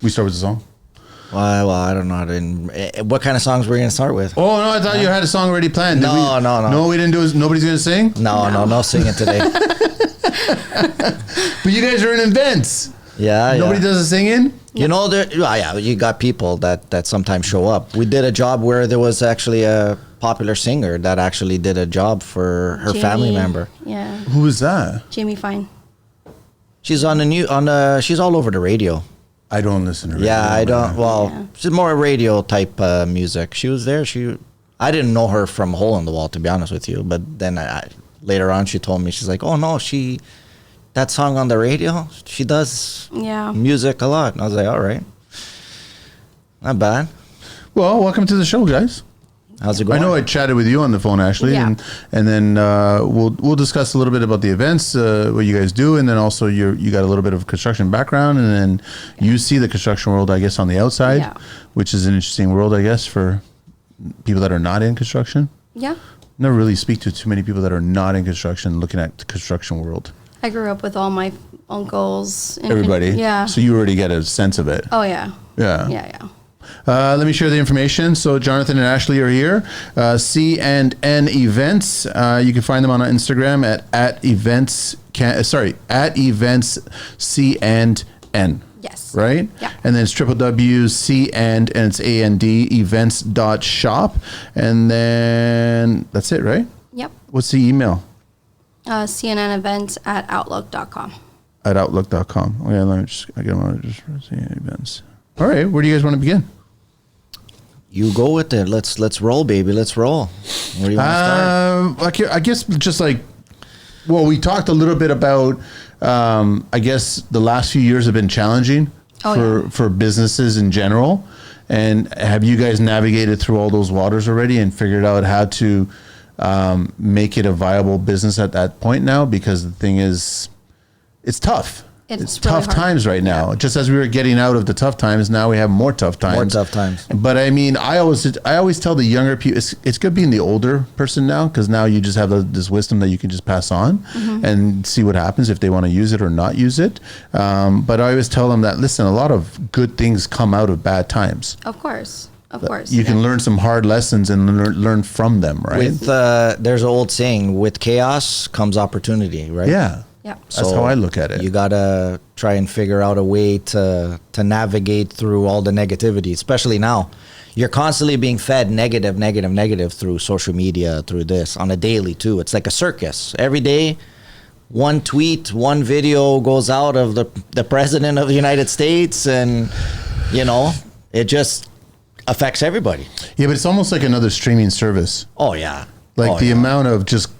We start with the song. Well, I don't know. What kind of songs were we gonna start with? Oh no, I thought you had a song already planned. No. No, we didn't do it. Nobody's gonna sing. No singing today. But you guys are in events. Yeah. Nobody does the singing. You know, you got people that sometimes show up. We did a job where there was actually a popular singer that actually did a job for her family member. Yeah. Who is that? Jamie Fine. She's she's all over the radio. I don't listen to her. Yeah, I don't. Well, she's more radio type music. She was there. I didn't know her from Hole in the Wall, to be honest with you. But then later on, she told me, she's like, "Oh no, that song on the radio, she does music a lot." And I was like, "All right, not bad." Well, welcome to the show, guys. How's it going? I know I chatted with you on the phone, Ashley, and then we'll discuss a little bit about the events, what you guys do, and then also you got a little bit of construction background, and then you see the construction world, I guess, on the outside, which is an interesting world, I guess, for people that are not in construction. Yeah. Never really speak to too many people that are not in construction, looking at the construction world. I grew up with all my uncles. Everybody. Yeah. So you already get a sense of it. Oh yeah. Yeah. Yeah. Let me share the information. So Jonathan and Ashley are here. C&N Events. You can find them on Instagram at events C&N. Yes. Right? Yeah. And then it's www.c and it's A-N-D events.shop. And then that's it, right? Yep. What's the email? cnnevents@outlook.com. At outlook.com. Oh yeah, let me just CNN Events. All right, where do you guys want to begin? You go with it. Let's roll, baby. Let's roll. Where do you want to start? I guess just like, well, we talked a little bit about, I guess the last few years have been challenging for businesses in general. And have you guys navigated through all those waters already and figured out how to make it a viable business at that point now? Because the thing is, it's tough. It's really tough times right now. Just as we were getting out of the tough times, now we have more tough times. More tough times. But I mean, I always tell the younger people, it's good being the older person now, because now you just have this wisdom that you can just pass on and see what happens if they want to use it or not use it. But I always tell them that, listen, a lot of good things come out of bad times. Of course. Of course. You can learn some hard lessons and learn from them, right? There's an old saying, with chaos comes opportunity, right? Yeah. Yeah. That's how I look at it. You gotta try and figure out a way to navigate through all the negativity, especially now. You're constantly being fed negative through social media, through this on a daily too. It's like a circus. Every day, one tweet, one video goes out of the president of the United States, and it just affects everybody. Yeah, but it's almost like another streaming service. Oh yeah. Like the amount of just,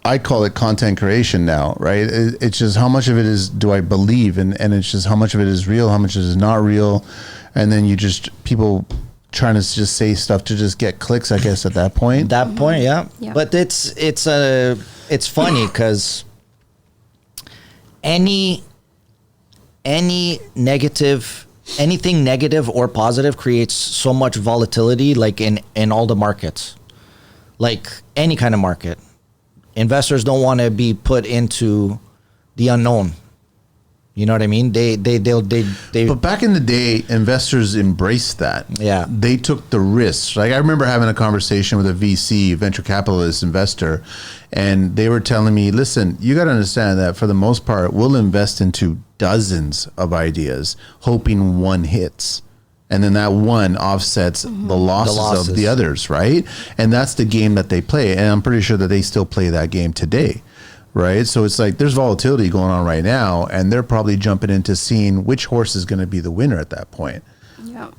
I call it content creation now, right? It's just how much of it is, do I believe? And it's just how much of it is real, how much is not real. And then people trying to just say stuff to just get clicks, I guess, at that point. Yeah. But it's funny because anything negative or positive creates so much volatility, like in all the markets, like any kind of market. Investors don't want to be put into the unknown. You know what I mean? They. But back in the day, investors embraced that. Yeah. They took the risks. Like I remember having a conversation with a VC, venture capitalist investor, and they were telling me, listen, you got to understand that for the most part, we'll invest into dozens of ideas, hoping one hits. And then that one offsets the losses of the others, right? And that's the game that they play. And I'm pretty sure that they still play that game today, right? So it's like there's volatility going on right now, and they're probably jumping into seeing which horse is going to be the winner at that point. Yeah.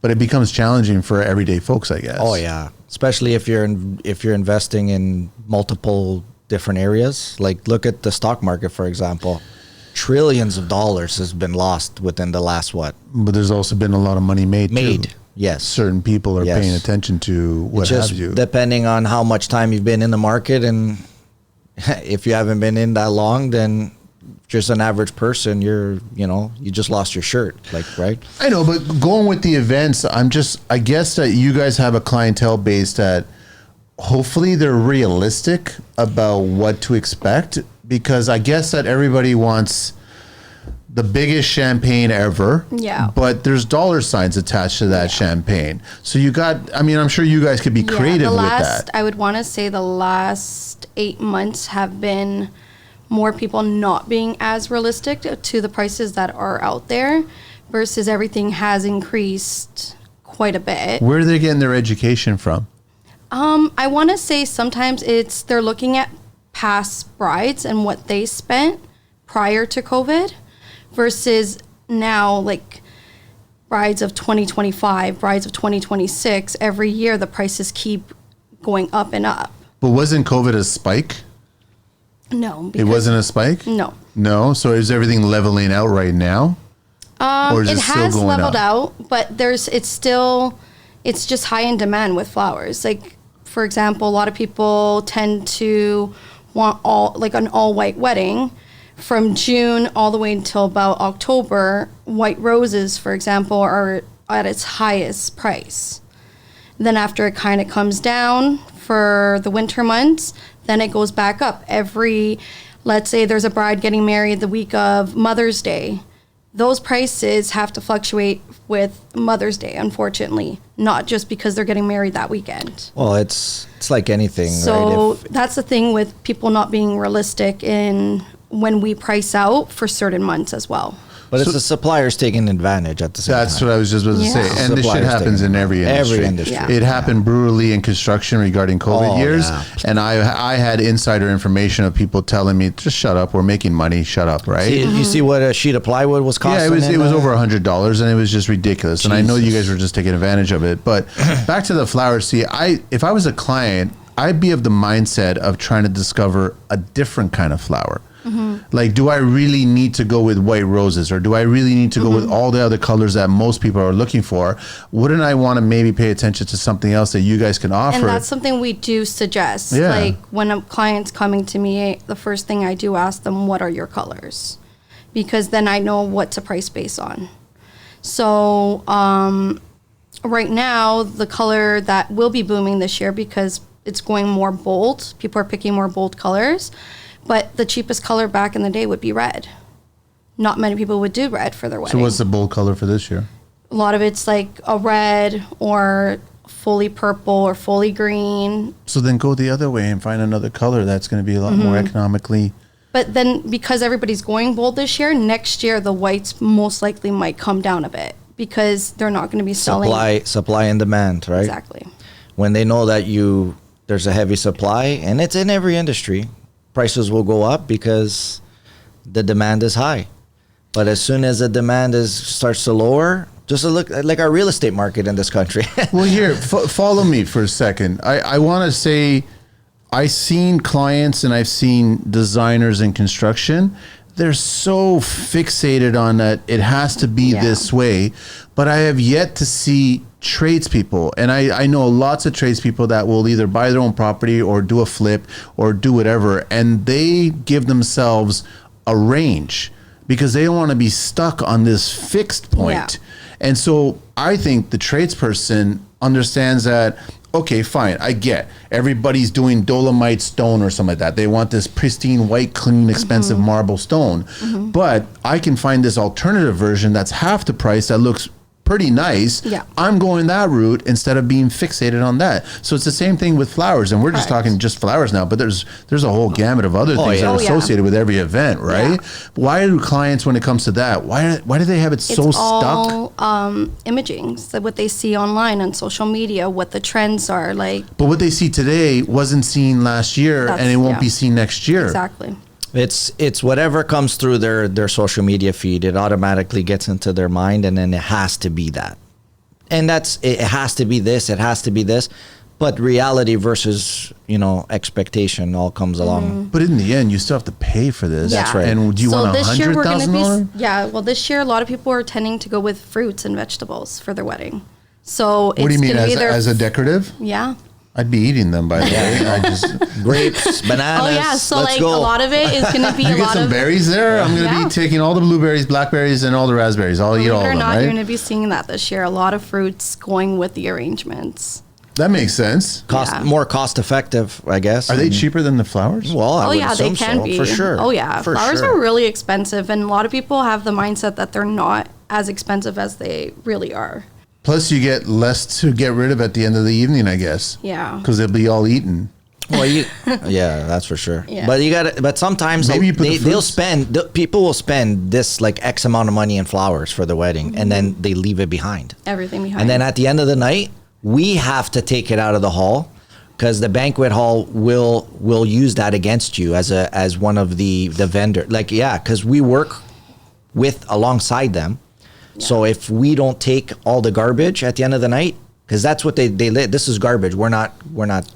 But it becomes challenging for everyday folks, I guess. Oh yeah, especially if you're investing in multiple different areas. Like look at the stock market, for example. Trillions of dollars has been lost within the last what? But there's also been a lot of money made too. Yes. Certain people are paying attention to what have you. Depending on how much time you've been in the market, and if you haven't been in that long, then just an average person, you just lost your shirt, like, right? I know, but going with the events, I guess that you guys have a clientele base that hopefully they're realistic about what to expect, because I guess that everybody wants the biggest champagne ever. Yeah. But there's dollar signs attached to that champagne. So you got, I mean, I'm sure you guys could be creative with that. I would want to say the last 8 months have been more people not being as realistic to the prices that are out there versus everything has increased quite a bit. Where are they getting their education from? I want to say sometimes they're looking at past brides and what they spent prior to COVID versus now, like brides of 2025, brides of 2026, every year the prices keep going up and up. But wasn't COVID a spike? No. It wasn't a spike? No. No? So is everything leveling out right now? Or is It still has going leveled up? out, but it's just high in demand with flowers. Like, for example, a lot of people tend to want an all white wedding. From June all the way until about October, white roses, for example, are at its highest price. Then after it kind of comes down for the winter months, then it goes back up. Let's say there's a bride getting married the week of Mother's Day. Those prices have to fluctuate with Mother's Day, unfortunately, not just because they're getting married that weekend. Well, it's like anything, So right? that's the thing with people not being realistic in when we price out for certain months as well. But it's the suppliers taking advantage at the same That's time. what I was just about to Yeah. say. And this shit Suppliers happens taking in every industry. every industry. Yeah. It happened brutally in construction regarding COVID Oh, years. yeah. And I had insider information of people telling me, just shut up. We're making money. Shut up. Right. You see what a sheet of plywood was costing? Yeah, it was in, over $100, and it was just ridiculous. And I know you guys were just taking advantage of it. But back to the flowers. See, if I was a client, I'd be of the mindset of trying to discover a different kind of flower. Like, do I really need to go with white roses, or do I really need to go with all the other colors that most people are looking for? Wouldn't I want to maybe pay attention to something else that you guys can offer? And that's something we do suggest. Yeah. Like when a client's coming to me, the first thing I do ask them, what are your colors? Because then I know what to price base on. So right now, the color that will be booming this year, because it's going more bold, people are picking more bold colors, but the cheapest color back in the day would be red. Not many people would do red for their wedding. So what's the bold color for this year? A lot of it's like a red or fully purple or fully green. So then go the other way and find another color that's going to be a lot more economically. But then because everybody's going bold this year, next year the whites most likely might come down a bit because they're not going to be selling. Supply and demand, right? Exactly. When they know that there's a heavy supply, and it's in every industry, prices will go up because the demand is high. But as soon as the demand starts to lower, just look like our real estate market in this country. Well, here, follow me for a second. I want to say I've seen clients and I've seen designers in construction. They're so fixated on that it has to be this way. But I have yet to see tradespeople, and I know lots of tradespeople that will either buy their own property or do a flip or do whatever, and they give themselves a range because they don't want to be stuck on this fixed point. Yeah. And so I think the tradesperson understands that, okay, fine, I get everybody's doing Dolomite stone or something like that. They want this pristine, white, clean, expensive marble stone. But I can find this alternative version that's half the price that looks pretty nice. Yeah. I'm going that route instead of being fixated on that. So it's the same thing with flowers, and we're just Correct. talking just flowers now, but there's a whole gamut of other things yeah. that are Oh, yeah. associated with every event, right? Why do clients, when it comes to that, why do they have it so It's stuck? all imaging, so what they see online on social media, what the trends are like. But what they see today wasn't seen last year, and it won't be seen next year. Exactly. It's whatever comes through their social media feed, it automatically gets into their mind, and then it has to be that. And it has to be this, it has to be this. But reality versus, expectation all comes along. But in the end, you still have to pay for this. That's right. And do you want this year we're gonna $100,000? well, this year a lot of people are tending to go with fruits and vegetables for their wedding. So it's What do you mean, gonna be as a decorative? yeah. I'd be eating them, by the way. I just Grapes, bananas. Oh yeah, so let's like go. a lot of it is going to be you a get lot some of. berries there. I'm going to Yeah. be taking all the blueberries, blackberries, and all the raspberries. I'll eat Believe all it of or them, not, right? you're going to be seeing that this year. A lot of fruits going with the arrangements. That makes sense. Yeah. More cost effective, I guess. Are they cheaper than the flowers? Well, I Oh would yeah, they assume can so, be for sure. Oh yeah, For flowers sure. are really expensive, and a lot of people have the mindset that they're not as expensive as they really are. Plus, you get less to get rid of at the end of the evening, I guess. Yeah. Because they'll be all eaten. Well, yeah, that's for sure. Yeah. But you got to. But sometimes Maybe you put the they'll fruits- people will spend this like X amount of money in flowers for the wedding, and then they leave it behind. Everything behind. And then at the end of the night, we have to take it out of the hall because the banquet hall will use that against you as one of the vendor. Like because we work alongside them. Yeah. So if we don't take all the garbage at the end of the night. Because that's what they this is garbage. We're not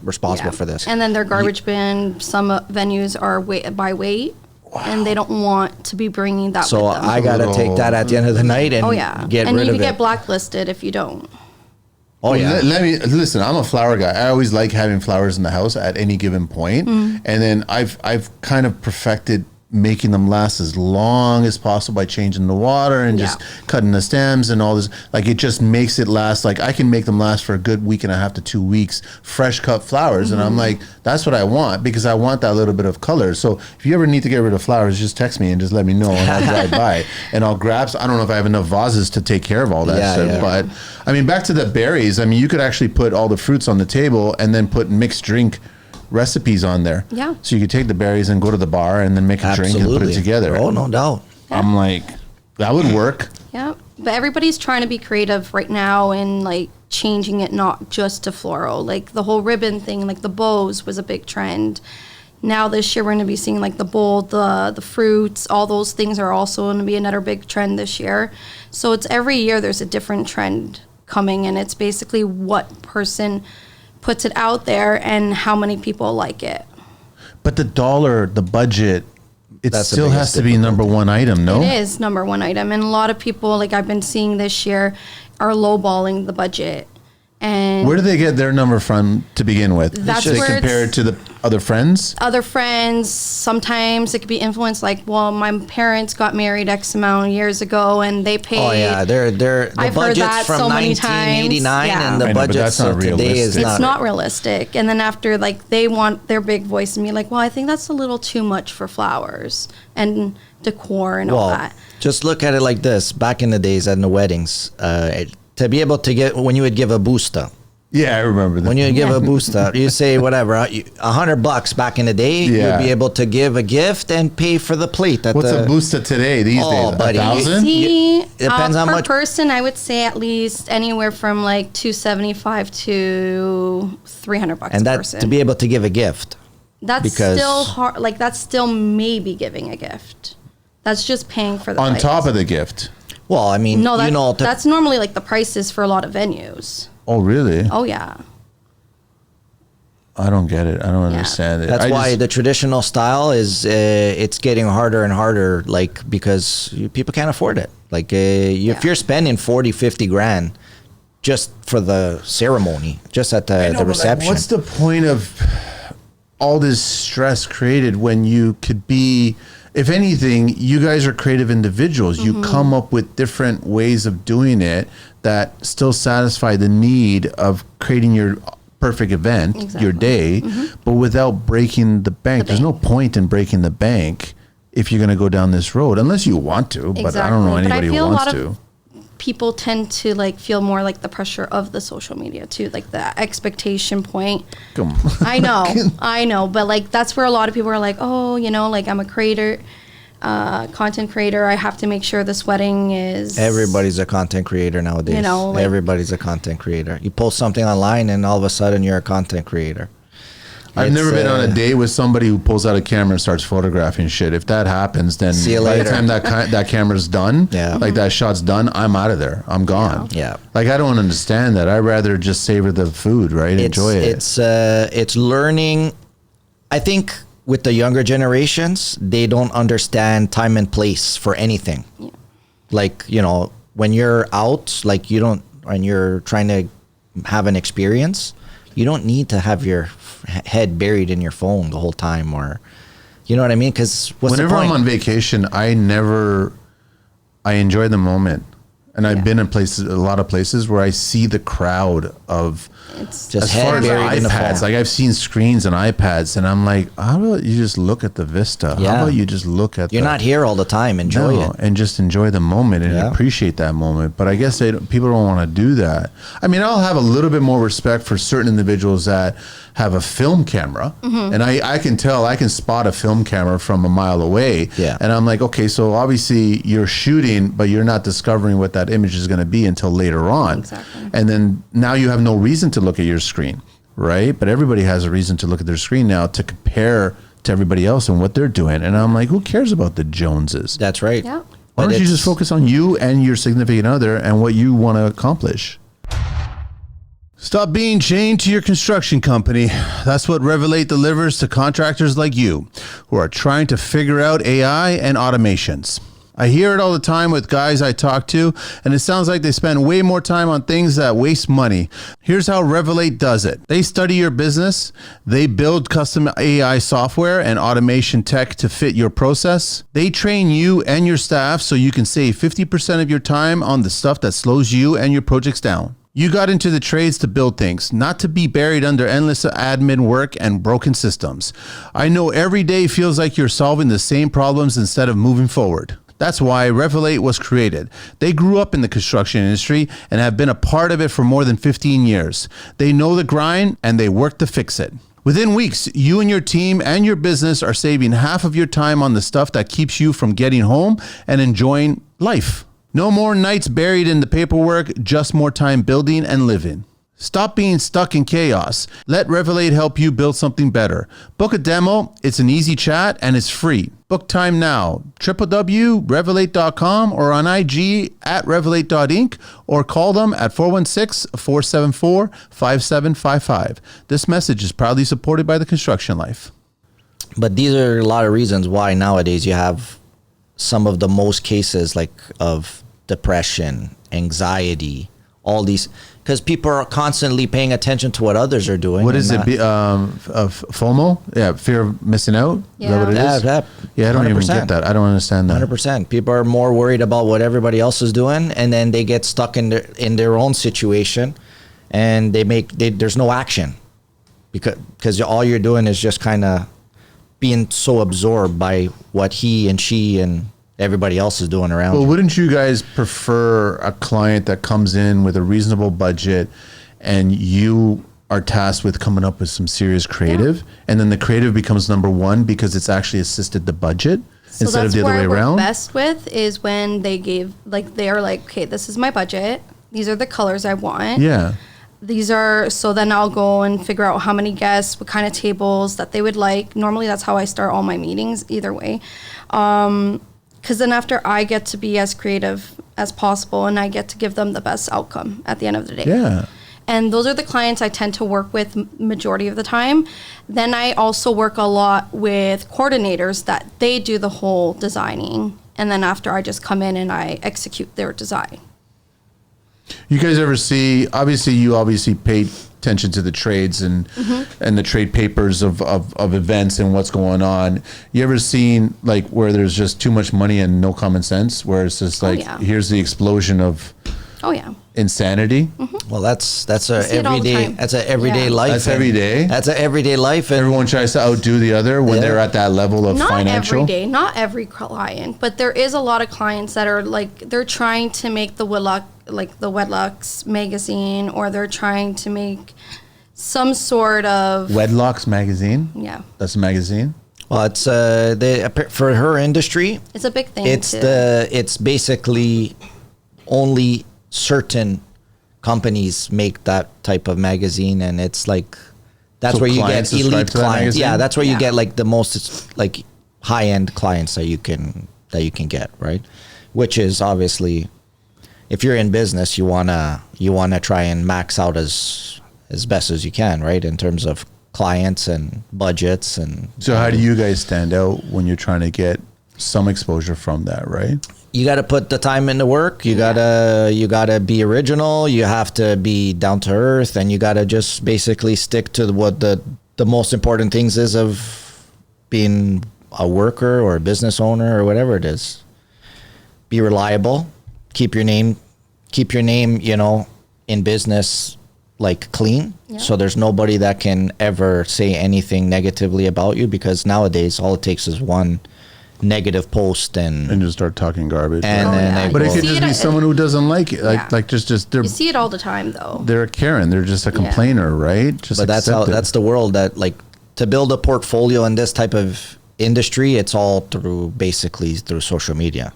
responsible for this. And then their garbage bin. Some venues are by weight, and they don't want to be bringing that. So with them. I gotta take that at the end of the night and get and rid of you it. get blacklisted if you don't. Oh yeah. Let me listen. I'm a flower guy. I always like having flowers in the house at any given point. And then I've kind of perfected making them last as long as possible by changing the water and just cutting the stems and all this. Like it just makes it last. Like I can make them last for a good week and a half to 2 weeks, fresh cut flowers. And I'm like, that's what I want because I want that little bit of color. So if you ever need to get rid of flowers, just text me and just let me know and I'll drive by and I'll grab. I don't know if I have enough vases to take care of all that stuff. But I mean, back to the berries. I mean, you could actually put all the fruits on the table and then put mixed drink recipes on there. Yeah. So you could take the berries and go to the bar and then make a drink and put it together. Oh, no doubt. I'm like, that would work. Yeah. But everybody's trying to be creative right now and like changing it not just to floral. Like the whole ribbon thing, like the bows was a big trend. Now this year we're going to be seeing like the bowl, the fruits, all those things are also going to be another big trend this year. So it's every year there's a different trend coming, and it's basically what person puts it out there and how many people like it. But the budget, it still has to be number one item, no? It is number one item. And a lot of people, like I've been seeing this year, are lowballing the budget. And where do they get their number from to begin with? That's they where compare it to the other friends? Other friends, sometimes it could be influenced. Like, well, my parents got married X amount of years ago, and they paid. Oh yeah, the I've heard budget's that from so many 1989, times. and the I know, but budget that's not today is realistic. It's not realistic. And then after, like, they want their big voice and be like, well, I think that's a little too much for flowers and decor and all that. Just look at it like this. Back in the days at the weddings, to be able to get, when you would give a booster. Yeah, I remember that. When you give a booster, you say whatever, $100 back in the day, you'd be able to give a gift and pay for the plate. What's a booster today these days? Buddy. 1,000? See, It depends how per much person, I would say at least anywhere from like $275 to $300 and a that person. to be able to give a gift. That's because- still hard. Like that's still maybe giving a gift. That's just paying for the On plate. top of the gift. Well, I mean, No, that, to, that's normally like the prices for a lot of venues. Oh, really? Oh yeah. I don't get it. I don't understand it. that's why the traditional style is it's getting harder and harder, like because people can't afford it. Like if you're spending 40, 50 grand just for the ceremony, just at the reception. What's the point of all this stress created when you could be, if anything, you guys are creative individuals. You come up with different ways of doing it that still satisfy the need of creating your perfect event, your day, but without breaking the bank. There's no point in breaking the bank if you're going to go down this road, unless you want to, but I don't know anybody who wants to. People tend to like feel more like the pressure of the social media too, like the expectation point. Come on. I know, but like that's where a lot of people are like, oh, you know, like I'm a creator, content creator. I have to make sure this wedding is. Everybody's a content creator nowadays. You know, like, everybody's a content creater. You post something online, and all of a sudden you're a content creator. I've never been on a date with somebody who pulls out a camera and starts photographing shit. If that happens, then See you by later. the time that camera's done, like that shot's done, I'm out of there. I'm gone. Yeah. Like I don't understand that. I'd rather just savor the food, right? Enjoy it. It's learning. I think with the younger generations, they don't understand time and place for anything. Yeah. Like, you know, when you're out, like when you're trying to have an experience, you don't need to have your head buried in your phone the whole time, or you know what I mean? Because whenever I'm on vacation, I enjoy the moment. And I've been in places, a lot of places where I see the crowd of It's Just as far head as buried in the iPads. phone. Like I've seen screens and iPads, and I'm like, how about you just look at the vista? Yeah. How about you just look at? You're not here all the time. Enjoy it. And just enjoy the moment and Yeah. appreciate that moment. But I guess people don't want to do that. I mean, I'll have a little bit more respect for certain individuals that have a film camera, and I can tell, I can spot a film camera from a mile away. Yeah. And I'm like, okay, so obviously you're shooting, but you're not discovering what that image is going to be until later on. Exactly. And then now you have no reason to look at your screen, right? But everybody has a reason to look at their screen now to compare to everybody else and what they're doing. And I'm like, who cares about the Joneses? That's right. Yeah. Why But don't you it's- just focus on you and your significant other and what you want to accomplish? Stop being chained to your construction company. That's what Revelate delivers to contractors like you who are trying to figure out AI and automations. I hear it all the time with guys I talk to, and it sounds like they spend way more time on things that waste money. Here's how Revelate does it. They study your business, they build custom AI software and automation tech to fit your process. They train you and your staff so you can save 50% of your time on the stuff that slows you and your projects down. You got into the trades to build things, not to be buried under endless admin work and broken systems. I know every day feels like you're solving the same problems instead of moving forward. That's why Revelate was created. They grew up in the construction industry and have been a part of it for more than 15 years. They know the grind and they work to fix it. Within weeks, you and your team and your business are saving half of your time on the stuff that keeps you from getting home and enjoying life. No more nights buried in the paperwork, just more time building and living. Stop being stuck in chaos. Let Revelate help you build something better. Book a demo. It's an easy chat and it's free. Book time now. www.revelate.com or on IG at revelate.inc or call them at 416-474-5755. This message is proudly supported by the Construction Life. But these are a lot of reasons why nowadays you have some of the most cases like of depression, anxiety, all these, because people are constantly paying attention to what others are doing. What and is it? FOMO? Yeah, fear of missing out? Is that what it is? Yeah, I don't even 100%. get that. I don't understand that. 100%. People are more worried about what everybody else is doing, and then they get stuck in their own situation, and there's no action because all you're doing is just kind of being so absorbed by what he and she and everybody else is doing around Well, you. wouldn't you guys prefer a client that comes in with a reasonable budget and you are tasked with coming up with some serious creative, and then the creative becomes number one because it's actually assisted the budget instead of the other way around? Best with is when they are like, okay, this is my budget. These are the colors I want. Yeah. So then I'll go and figure out how many guests, what kind of tables that they would like. Normally that's how I start all my meetings either way. Because then after I get to be as creative as possible and I get to give them the best outcome at the end of the day. Yeah. And those are the clients I tend to work with majority of the time. Then I also work a lot with coordinators that they do the whole designing. And then after I just come in and I execute their design. You guys ever see, you obviously pay attention to the trades and the trade papers of events and what's going on. You ever seen like where there's just too much money and no common sense, where it's just like, here's the explosion of insanity? Well, that's a see it all the everyday time. that's a everyday life. That's every day? That's a everyday life. And Everyone tries to outdo the other when they're at that level of Not financial. every day, not every client, but there is a lot of clients that are like, they're trying to make the Wedlocks magazine, or they're trying to make some sort of Wedlocks magazine? Yeah. That's a magazine? Well, it's for her industry. It's a big thing. It's basically only certain companies make that type of magazine, and it's like that's So where you get clients subscribe elite to that clients. magazine? Yeah, that's where you Yeah. get like the most like high end clients that you can get, right? Which is obviously, if you're in business, you wanna try and max out as best as you can, right? In terms of clients and budgets and. So how do you guys stand out when you're trying to get some exposure from that, right? You got to put the time into work. You gotta be original. You have to be down to earth, and you got to just basically stick to what the most important things is of being a worker or a business owner or whatever it is. Be reliable. Keep your name keep your name, in business like clean. Yeah. So there's nobody that can ever say anything negatively about you, because nowadays all it takes is one negative post and just start talking garbage. And right? then yeah. they But go- it could See just it be at- someone who doesn't like it. Yeah. Like just they're You see it all the time, though. they're a Karen. They're just a complainer, right? Just but that's how accept it. that's the world that, like, to build a portfolio in this type of industry, it's all basically through social media,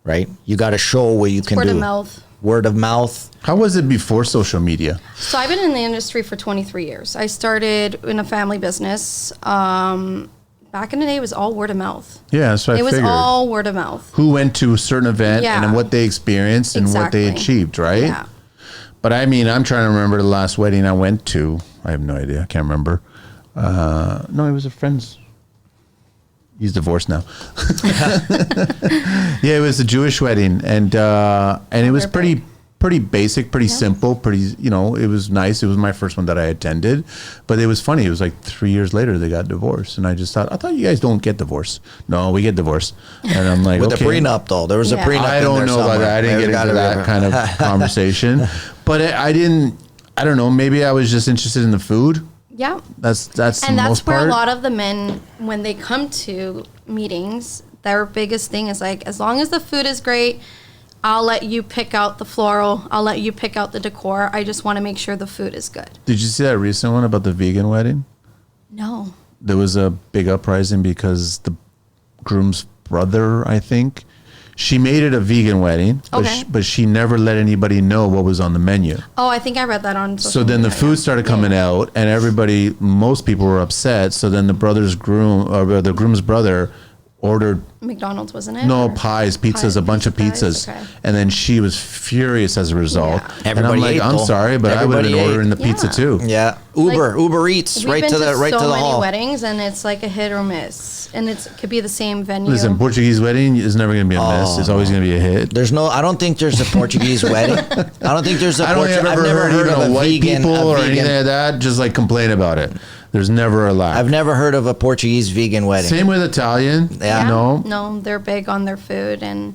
right? You got to show what you can Word do. of mouth. Word of mouth. How was it before social media? So I've been in the industry for 23 years. I started in a family business. Back in the day, it was all word of mouth. Yeah, so I It was figured. all word of mouth. Who went to a certain event Yeah. and then what they experienced and what they Exactly. achieved, right? Yeah. But I mean, I'm trying to remember the last wedding I went to. I have no idea. I can't remember. No, it was a friend's. He's divorced now. Yeah, it was a Jewish wedding, and it was They're pretty basic, pretty simple, pretty. It was nice. It was my first one that I attended, but it was funny. It was like 3 years later they got divorced, and I just thought, I thought you guys don't get divorced. No, we get divorced, and I'm like, With okay. the prenup, though. There was a Yeah. prenup. I in don't there know about somewhere. that. I didn't There's get gotta into be that a- kind of conversation, but I didn't. I don't know. Maybe I was just interested in the food. Yeah. That's And the that's most where part. a lot of the men, when they come to meetings, their biggest thing is like, as long as the food is great, I'll let you pick out the floral. I'll let you pick out the decor. I just want to make sure the food is good. Did you see that recent one about the vegan wedding? No. There was a big uprising because the groom's brother, I think, she made it a vegan wedding, Okay. but she never let anybody know what was on the menu. Oh, I think I read that on social So then the media, food yeah. started coming out, and most people were upset. So then the groom's brother ordered McDonald's, wasn't it? no Or- pies, pizzas, Pie- a bunch of pizza pizzas, pies? Okay. and then she was furious as a result. Yeah. And I'm Everybody like, ate, I'm though. sorry, but I would have Everybody been ate. ordering the pizza Yeah. too. Yeah, Uber Eats, We've right been to the so many hall. weddings, and it's like a hit or miss, and it could be the same venue. Listen, Portuguese wedding is never going to be a miss. It's always going to be a hit. I don't think there's a Portuguese wedding. I don't think there's a I don't I've ever never heard of a white vegan. people or a anything vegan. like that just like complain about it. There's never a lack. I've never heard of a Portuguese vegan wedding. Same with Italian. Yeah. No. They're big on their food, and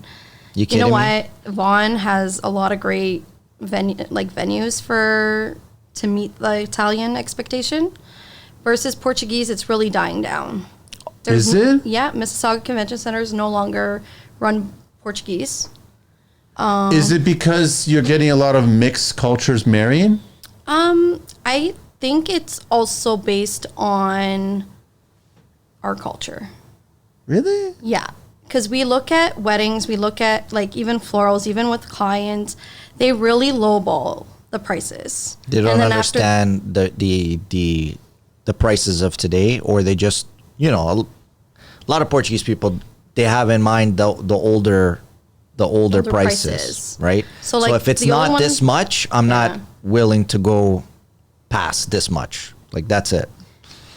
You you kidding know me? what? Vaughan has a lot of great venues to meet the Italian expectation. Versus Portuguese, it's really dying down. Is it? Yeah, Mississauga Convention Center is no longer run Portuguese. Is it because you're getting a lot of mixed cultures marrying? I think it's also based on our culture. Really? Yeah, because we look at weddings, we look at like even florals, even with clients, they really lowball the prices. They don't And then understand the prices of today, or they just a lot of Portuguese people, they have in mind the older prices, prices. right? So, like, if it's the only not one- this much, I'm Yeah. not willing to go past this much. Like, that's it.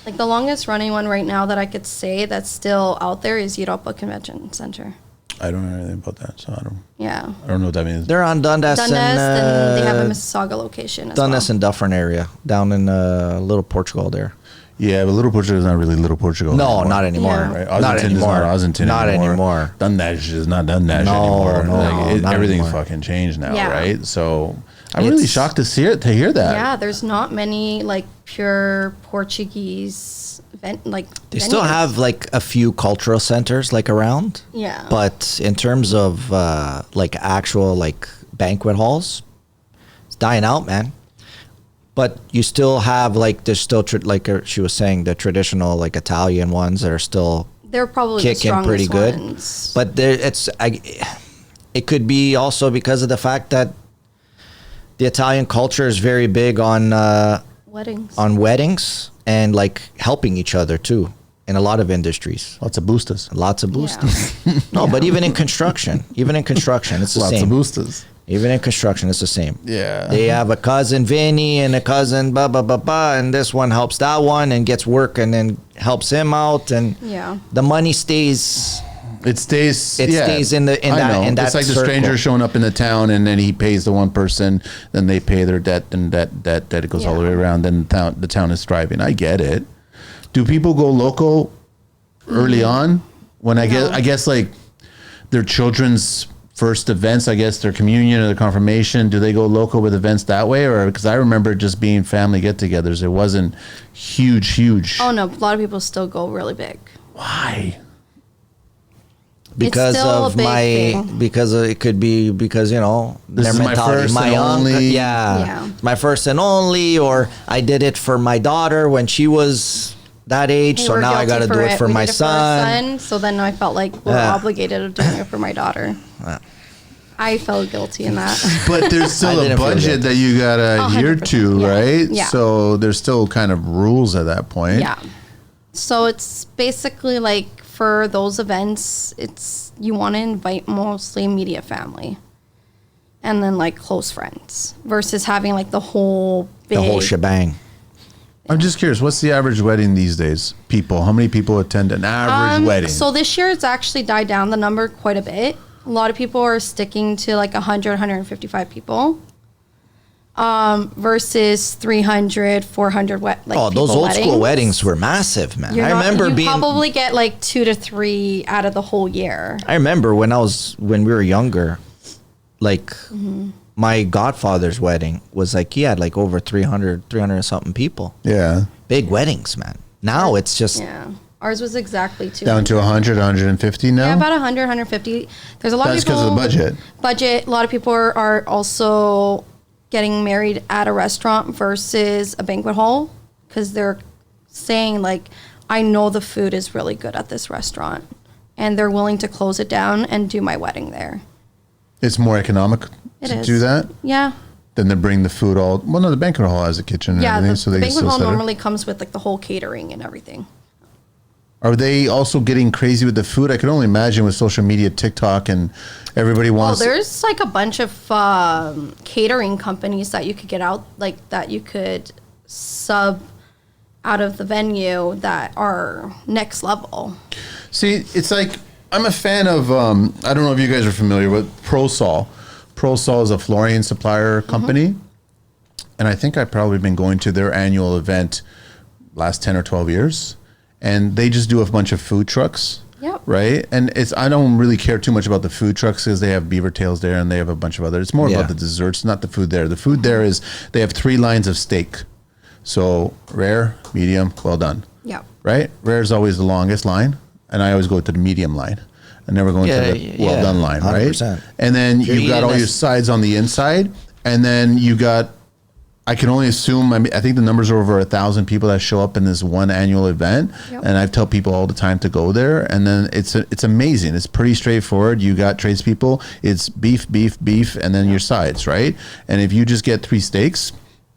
Like the longest running one right now that I could say that's still out there is Europa Convention Center. I don't know anything about that, so Yeah. I don't know what that means. They're on Dundas, Dundas, and they have a and Mississauga location as Dundas well. and Dufferin area down in Little Portugal there. Yeah, but Little Portugal is not really Little Portugal. No, not anymore. Yeah. Right? Not Ossington anymore. is not Ossington Not anymore. anymore. Dundash is not Dundash No, anymore. no, not everything's anymore. fucking changed now, Yeah. right? So I'm really It's- shocked to hear that. Yeah, there's not many like pure Portuguese They still venues. have like a few cultural centers like around. Yeah. But in terms of like actual like banquet halls, it's dying out, man. But you still have like there's still she was saying, the traditional like Italian ones that are still They're probably the kicking strongest pretty good. ones. But it could be also because of the fact that the Italian culture is very big on weddings and like helping each other too in a lot of industries. Lots of boosters. Lots of boosters. No, but even in construction, it's the Lots same. of boosters. Even in construction, it's the same. Yeah. They have a cousin Vinny and a cousin blah blah blah blah, and this one helps that one and gets work and then helps him out, and Yeah. the money stays. It stays. It stays in I know. that It's like the circle. stranger showing up in the town, and then he pays the one person, then they pay their debt, and that it goes all the way Yeah. around. Then the town is thriving. I get it. Do people go local early on? When I No. guess like their children's first events, I guess their communion or their confirmation, do they go local with events that way? Or because I remember just being family get-togethers, it wasn't huge. Oh no, a lot of people still go really big. Why? Because still of a big my thing. because it could be because This their is my mentality, first and only. Yeah. my first and only, or I did it for my daughter when she was that age, Hey, so we're now I got guilty to do it for We my did it for our son. So then I felt like we're Yeah. obligated of doing it for my daughter. Yeah. I felt guilty in that. But there's I still a didn't feel budget good. that you gotta adhere 100%, to, yeah. right? Yeah. So there's still kind of rules at that point. Yeah. So it's basically like for those events, it's you want to invite mostly immediate family and then like close friends versus having like the whole big The whole shebang. I'm just curious, what's the average wedding these days? People, how many people attend an average wedding? So this year it's actually died down the number quite a bit. A lot of people are sticking to like 100, 155 people. Versus 300, 400 like Oh, those people old school weddings were massive, man. You're I not- remember you being. probably get like 2 to 3 out of the whole year. I remember when we were younger, like Mm-hmm. my godfather's wedding was like he had like over 300 something people. Yeah. Big weddings, man. Now it's just Yeah. Ours was exactly 200. Down to 100, 150 now? Yeah, about 100, 150. There's a lot That's of people. because of the budget. Budget. A lot of people are also getting married at a restaurant versus a banquet hall because they're saying like, I know the food is really good at this restaurant, and they're willing to close it down and do my wedding there. It's more economic It to is. do that Yeah. than to bring the food all. Well, no, the banquet hall has a kitchen and Yeah. everything, The, so the they can banquet still hall set it. normally comes with like the whole catering and everything. Are they also getting crazy with the food? I can only imagine with social media, TikTok, and everybody Well, wants. there's like a bunch of catering companies that you could get out, like that you could sub out of the venue that are next level. See, it's like I'm a fan of. I don't know if you guys are familiar with ProSol. ProSol is a flooring supplier company, and I think I've probably been going to their annual event last 10 or 12 years, and they just do a bunch of food trucks. Yep. Right, and I don't really care too much about the food trucks because they have beaver tails there and they have a bunch of other. It's more Yeah. about the desserts, not the food there. The food there is they have 3 lines of steak, so rare, medium, well done. Yep. Right, rare is always the longest line, and I always go to the medium line. I never go into Yeah, the well done line, right? 100%. And then You're you've got eating all your this- sides on the inside, and then you got. I can only assume. I think the numbers are over 1,000 people that show up in this one annual event, Yep. and I tell people all the time to go there. And then it's amazing. It's pretty straightforward. You got tradespeople. It's beef, and then your sides, right? And if you just get 3 steaks,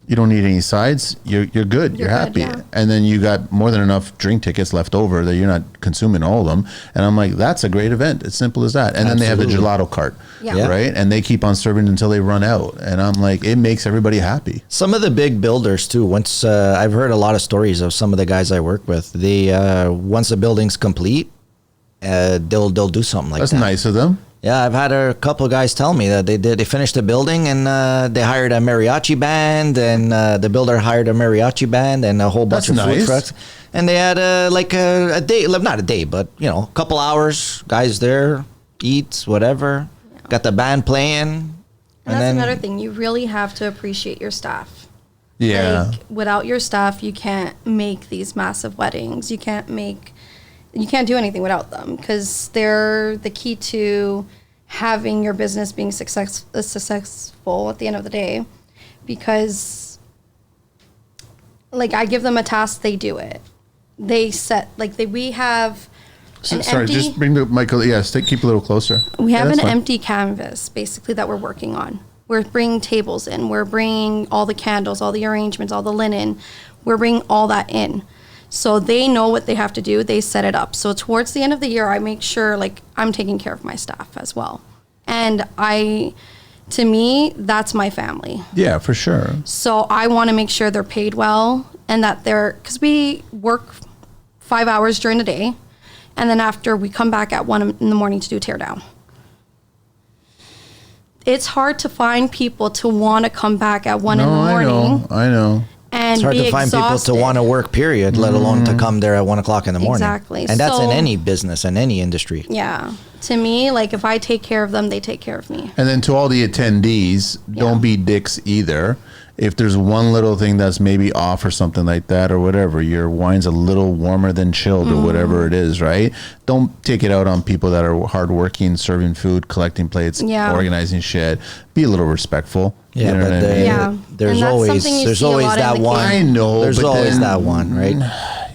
you don't need any sides. You're good. You're You're happy. good, yeah. And then you got more than enough drink tickets left over that you're not consuming all of them. And I'm like, that's a great event. It's simple as that. And then they have the Absolutely. gelato cart, Yeah. Yeah. right? And they keep on serving until they run out. And I'm like, it makes everybody happy. some of the big builders too. Once I've heard a lot of stories of some of the guys I work with. They once the building's complete, they'll do something like That's that. nice of them. Yeah, I've had a couple of guys tell me that they finished the building and they hired a mariachi band, and the builder hired a mariachi band and a whole bunch That's of food nice. trucks, and they had a day, not a day, but a couple hours. Guys there, eats whatever, got the band playing, And that's another thing. You really have to appreciate your staff. Yeah. Like, without your staff, you can't make these massive weddings. You can't do anything without them because they're the key to having your business being successful at the end of the day. Because, like, I give them a task, they do it. They set we have an Sorry, empty. just bring the mic. Yes, keep a little closer. We have that's an fine. empty canvas, basically, that we're working on. We're bringing tables in. We're bringing all the candles, all the arrangements, all the linen. We're bringing all that in. So they know what they have to do. They set it up. So towards the end of the year, I make sure, I'm taking care of my staff as well. And to me, that's my family. Yeah, for sure. So I want to make sure they're paid well and that because we work 5 hours during the day. And then after we come back at 1 in the morning to do tear down. It's hard to find people to want to come back at 1 in the morning I know. and It's hard be to find exhausted. people to want to work, period, let alone to come there at 1 o'clock in the morning. Exactly. And that's in So- any business, in any industry. Yeah. To me, like if I take care of them, they take care of me. And then to all the attendees, don't be dicks either. If there's one little thing that's maybe off or something like that or whatever, your wine's a little warmer than chilled or whatever it is, right? Don't take it out on people that are hardworking, serving food, collecting plates, Yeah. organizing shit. Be a little respectful. Yeah, you know but what I mean? Yeah. there's And that's always something you there's see a always lot in that the one. I know, There's but always then- that one, right?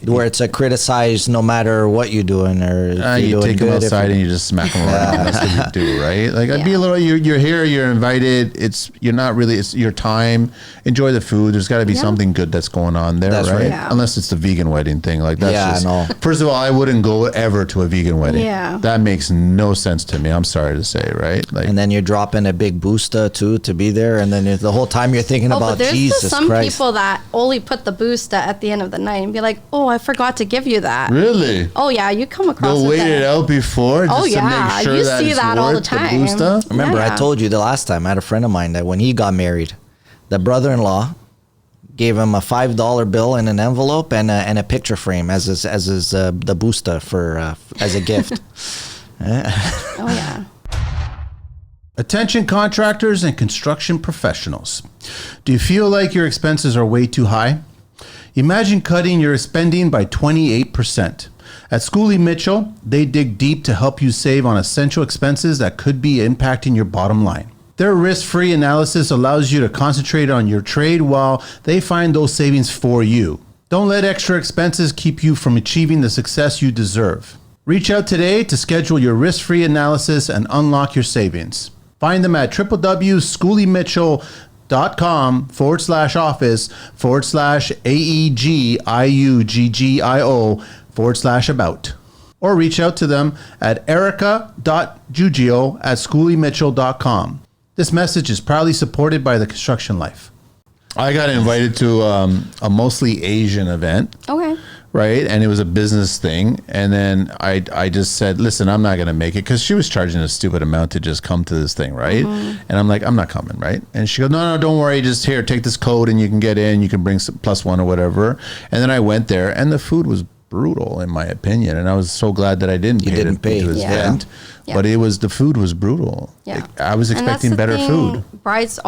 Where it's a criticized no matter what you're doing or if you're You doing take them good, if outside you- and you just smack them around. That's what you do, right? Like I'd be a little. You're here. You're invited. You're not really. It's your time. Enjoy the food. There's got to be Yeah. something good that's going on there, That's right? right. Yeah. Unless it's the vegan wedding thing. Like that's Yeah, I just. know. First of all, I wouldn't go ever to a vegan wedding. Yeah. That makes no sense to me. I'm sorry to say, right? Like. And then you're dropping a big booster too to be there, and then the whole time you're thinking Oh, about but there's Jesus some Christ. people that only put the booster at the end of the night and be like, "Oh, I forgot to give you that." Really? Oh yeah, you come across. They'll with wait it that. out before just Oh, to yeah. make sure You that see it's that all the worth time. booster. Remember, I Yeah. told you the last time I had a friend of mine that when he got married, the brother-in-law gave him a $5 bill in an envelope and a picture frame as his the booster for as a gift. Oh yeah. Attention contractors and construction professionals. Do you feel like your expenses are way too high? Imagine cutting your spending by 28%. At Schooley Mitchell, they dig deep to help you save on essential expenses that could be impacting your bottom line. Their risk-free analysis allows you to concentrate on your trade while they find those savings for you. Don't let extra expenses keep you from achieving the success you deserve. Reach out today to schedule your risk-free analysis and unlock your savings. Find them at www.schooleymitchell.com/AEGIUGGIO/about. Or reach out to them at erica.jugio@schooleymitchell.com. This message is proudly supported by the Construction Life. I got invited to a mostly Asian event. Okay. Right. And it was a business thing. And then I just said, listen, I'm not going to make it because she was charging a stupid amount to just come to this thing. Right. And I'm like, I'm not coming. Right. And she goes, no, don't worry. Just here, take this code and you can get in. You can bring some +1 or whatever. And then I went there and the food was brutal, in my opinion. And I was so glad that I didn't pay didn't to pay. to this Yeah. event. Yeah. But the food was brutal. Yeah. Like, I was And that's expecting the better thing, food. Brides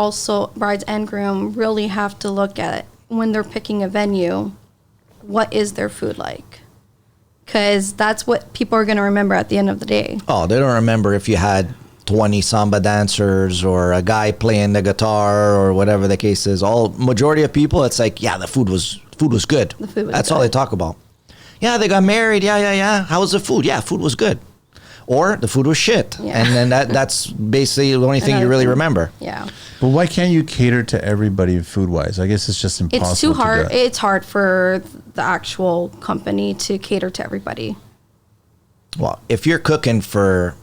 and groom really have to look at when they're picking a venue, what is their food like? Because that's what people are going to remember at the end of the day. Oh, they don't remember if you had 20 samba dancers or a guy playing the guitar or whatever the case is. Majority of people, it's like, yeah, the food was good. The food was That's all good. they talk about. Yeah, they got married. Yeah. How was the food? Yeah, food was good. Or the food was shit. Yeah. And then that's basically the only thing you Another really thing. remember. Yeah. But why can't you cater to everybody food-wise? I guess it's just impossible. It's too hard. To do. It's hard for the actual company to cater to everybody. Well, if you're cooking for,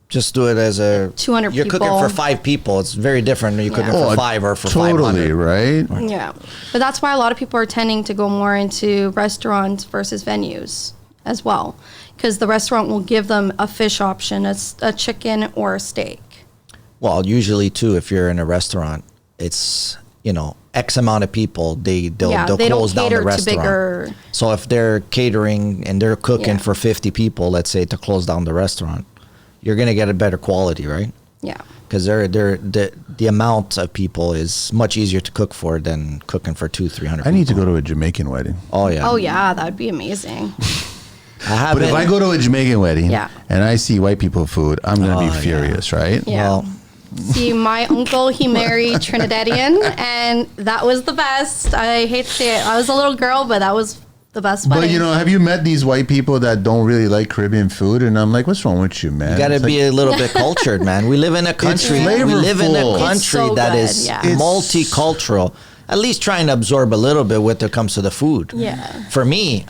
just do it as a 200 You're cooking people. for 5 people. It's very different than you're cooking Yeah. for 5 or for totally 500. right. Yeah. But that's why a lot of people are tending to go more into restaurants versus venues as well. Because the restaurant will give them a fish option, a chicken or a steak. Well, usually too, if you're in a restaurant, it's X amount of people. They'll They don't close down cater the to restaurant. bigger. So if they're catering and they're cooking Yeah. for 50 people, let's say to close down the restaurant, you're gonna get a better quality, right? Yeah. Because the amount of people is much easier to cook for than cooking for 200-300. I need to go to a Jamaican wedding. Oh yeah. Oh yeah, that'd be amazing. But if I go to a Jamaican wedding Yeah. and I see white people food, I'm going to Oh, be yeah. furious, right? Yeah. Well, See, my uncle, he married Trinidadian, and that was the best. I hate to say it. I was a little girl, but that was the best wedding. But have you met these white people that don't really like Caribbean food? And I'm like, what's wrong with you, man? you got to It's be like, a little bit cultured, man. We live in a country. We live in a flavorful. country It's so that good, is yeah. multicultural. At least trying to absorb a little bit when it comes to the food. Yeah. For me,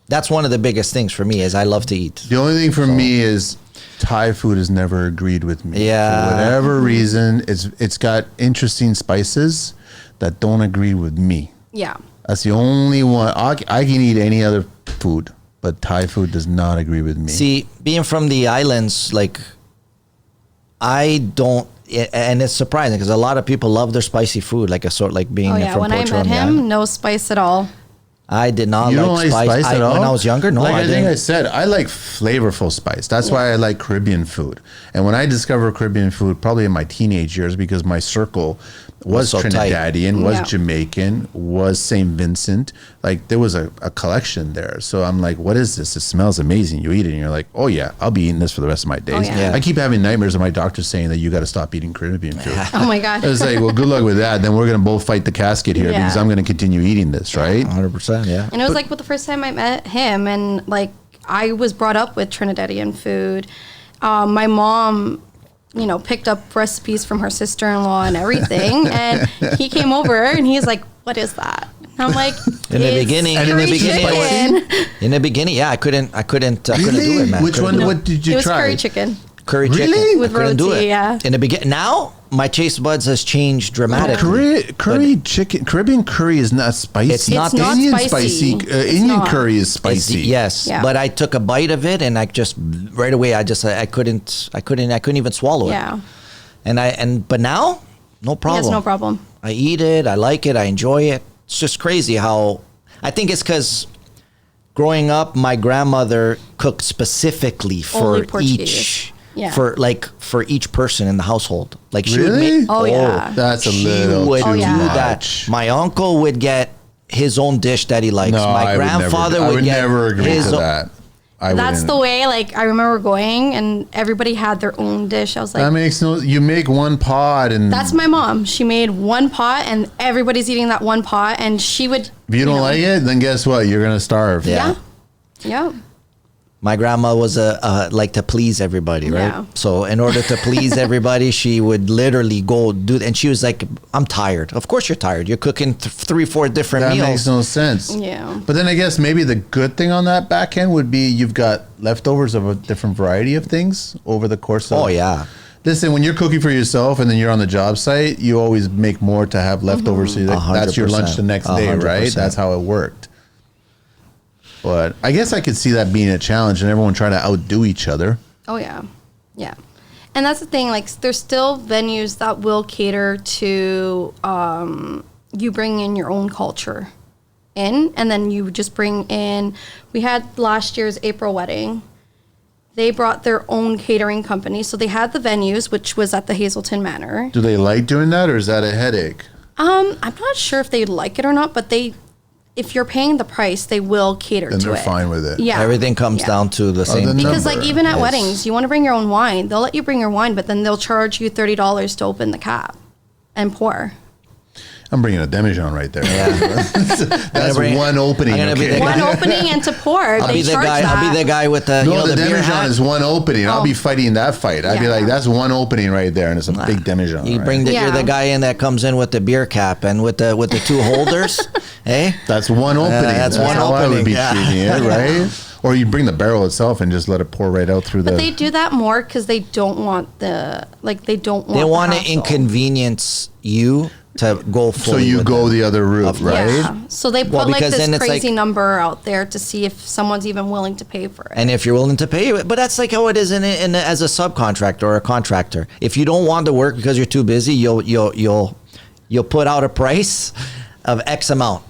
that's one of the biggest things for me is I love to eat. the only thing for me is Thai food has never agreed with me. Yeah. For whatever reason, it's got interesting spices that don't agree with me. Yeah. That's the only one. I can eat any other food, but Thai food does not agree with me. See, being from the islands, like and it's surprising because a lot of people love their spicy food, like a sort like being Oh yeah, from when I Portugal. met him, no spice at all. I did not You like don't like spice at all? When I was younger, no, Like I I think I didn't. said, I like flavorful spice. That's why I like Caribbean food. And when I discovered Caribbean food, probably in my teenage years, because my circle was so tight. Trinidadian, was Yeah. Jamaican, was St. Vincent. Like there was a collection there. So I'm like, what is this? It smells amazing. You eat it and you're like, oh yeah, I'll be eating this for the rest of my days. yeah. Yeah. I keep having nightmares of my doctor saying that you got to stop eating Caribbean food. Oh my god. I was like, well, good luck with that. Then we're going to both fight the casket here Yeah. because I'm going to continue eating this, right? 100%, yeah. And it was like the first time I met him, and like I was brought up with Trinidadian food. My mom, picked up recipes from her sister-in-law and everything, and he came over and he's like, "What is that?" And I'm like, In the "It's beginning- in the curry beginning- chicken." In the beginning, yeah, I couldn't do it, man. Which Couldn't one? do it. What did you It was try? curry chicken. Curry Really? chicken. With I couldn't do roti, it. yeah. In the beginning, now my taste buds has changed dramatically. Curry chicken, Caribbean curry is not spicy. It's not It's not Indian spicy. It's Indian not. curry is It's spicy. yes, Yeah. but I took a bite of it and I just right away I couldn't even swallow it. Yeah, But now no he problem. has no problem. I eat it. I like it. I enjoy it. It's just crazy how I think it's because growing up, my grandmother cooked specifically for Only Portuguese. each, Yeah. for each person in the household. Like she would Really? make. Oh, yeah. That's a she little would too do yeah. that. much. My uncle would get his own dish that he likes. No, My I grandfather would would get never agree his to own- that. I That's wouldn't. the way. Like I remember going, and everybody had their own dish. I was like, That makes no. You make one pot, and "That's my mom. She made one pot, and everybody's eating that one pot." And she would. if you don't like it, then guess what? You're gonna starve. Yeah. Yeah. My grandma was like to please everybody, right? Yeah. So in order to please everybody, she would literally go do, and she was like, "I'm tired." Of course, you're tired. You're cooking 3-4 different That meals. makes no sense. Yeah. But then I guess maybe the good thing on that back end would be you've got leftovers of a different variety of things over the course of. Oh yeah. Listen, when you're cooking for yourself and then you're on the job site, you always make more to have leftovers. So you're like, that's your lunch the next day, 100%. right? That's how it worked. But I guess I could see that being a challenge and everyone trying to outdo each other. Oh yeah, yeah, and that's the thing. Like, there's still venues that will cater to you bring in your own culture in, and then you just bring in. We had last year's April wedding. They brought their own catering company, so they had the venues, which was at the Hazelton Manor. Do they like doing that or is that a headache? I'm not sure if they like it or not, but if you're paying the price, they will cater Then to they're it. fine with it. Yeah, Everything comes Yeah. down to the same the thing. Because number. like even at Yes. weddings, you want to bring your own wine. They'll let you bring your wine, but then they'll charge you $30 to open the cap and pour. I'm bringing a demijohn right there. Yeah. That's bring- one opening. I'm gonna be Okay? the One guy- opening and to pour. I'll they be the charge guy. that. I'll be the guy with the No, the beer demijohn hat. is one opening. I'll Oh. be fighting that fight. I'd be Yeah. like, that's one opening right there, and it's a big demijohn. You right? bring you're Yeah. the guy in that comes in with the beer cap and with the two holders, eh? That's one opening. that's one how I would opening, be yeah. treating it, right? Or you bring the barrel itself and just let it pour right out through But the. they do that more because they don't want they don't want. They the want to hassle. inconvenience you to go so fully you with go them. the other route, Of- right? Yeah. So they put Well, like because this then it's crazy like- number out there to see if someone's even willing to pay for it. And if you're willing to pay it, but that's like how it is as a subcontractor or a contractor. If you don't want to work because you're too busy, you'll put out a price of X amount.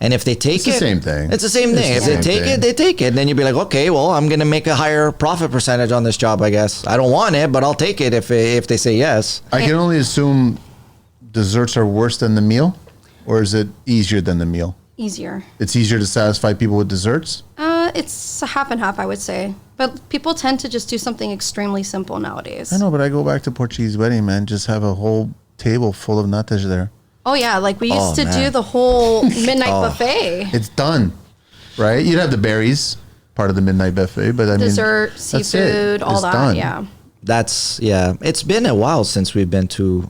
And if they take It's the it, same thing. It's the same It's thing. the If they same take thing. it, they take it. And then you'd be like, okay, well, I'm going to make a higher profit percentage on this job, I guess. I don't want it, but I'll take it if they say yes. I can only assume desserts are worse than the meal, or is it easier than the meal? Easier. It's easier to satisfy people with desserts. It's a half and half, I would say. But people tend to just do something extremely simple nowadays. I know, but I go back to Portuguese wedding, man. Just have a whole table full of natas there. Oh yeah, like we used Oh, to do man. the whole midnight Oh. buffet. It's done, right? You'd have the berries, part of the midnight buffet, but I mean, Dessert, that's it. seafood, all It's that. done. Yeah. Yeah. It's been a while since we've been to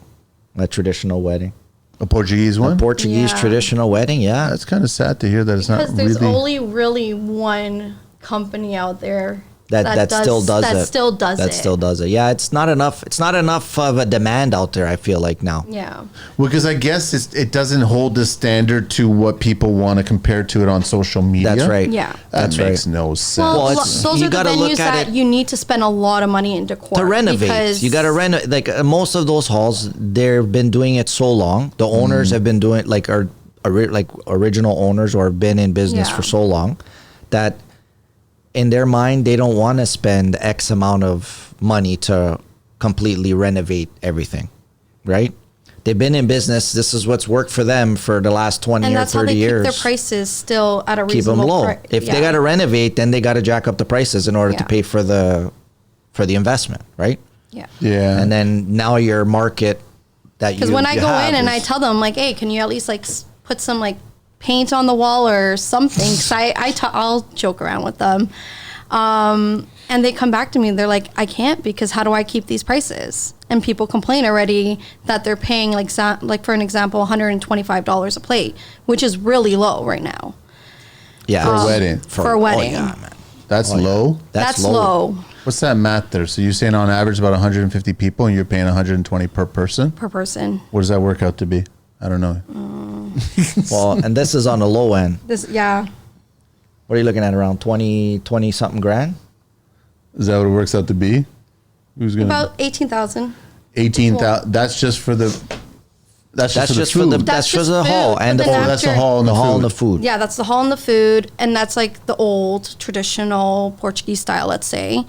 a traditional wedding. A Portuguese one. Portuguese Yeah. traditional wedding, yeah. That's kind of sad to hear that it's Because not there's really. only really one company out there that still does it. That still does That it. still does it. Yeah, it's not enough. It's not enough of a demand out there, I feel like now. Yeah. Well, because I guess it doesn't hold the standard to what people want to compare to it on social media. That's right. Yeah. That That's makes right. no sense. Well, it's- those you are the gotta look venues at that it- you need to spend a lot of money in decor To renovate, because you got to renovate. Like most of those halls, they've been doing it so long. The owners have been doing like like original owners or have been in business Yeah. for so long that in their mind they don't want to spend X amount of money to completely renovate everything, right? They've been in business. This is what's worked for them for the last 20 and or that's how 30 they years. keep their prices still at a Keep them reasonable low. pri- If they yeah. got to renovate, then they got to jack up the prices in order to Yeah. pay for the investment, right? Yeah. Yeah. And then now your market that you Because when I you go have in and I is- tell them like, hey, can you at least like put some like paint on the wall or something? Because I'll joke around with them, and they come back to me. They're like, I can't because how do I keep these prices? And people complain already that they're paying like for an example, $125 a plate, which is really low right now. yeah, For a wedding. For a wedding. Oh, yeah, man. That's Oh, yeah. low. That's low What's that math there? So you're saying on average about 150 people and you're paying 120 per person? per person. What does that work out to be? I don't know. Well, and this is on the low end. Yeah. What are you looking at? Around 20 something grand? Is that what it works out to be? Who's gonna About 18,000. 18,000? That's just for the. That's That's just just for for the the food. That's that's for just the food, hall but and the then food. Oh, that's the after- hall and the the hall and food. the food. Yeah, that's the hall and the food, and that's like the old traditional Portuguese style, let's say.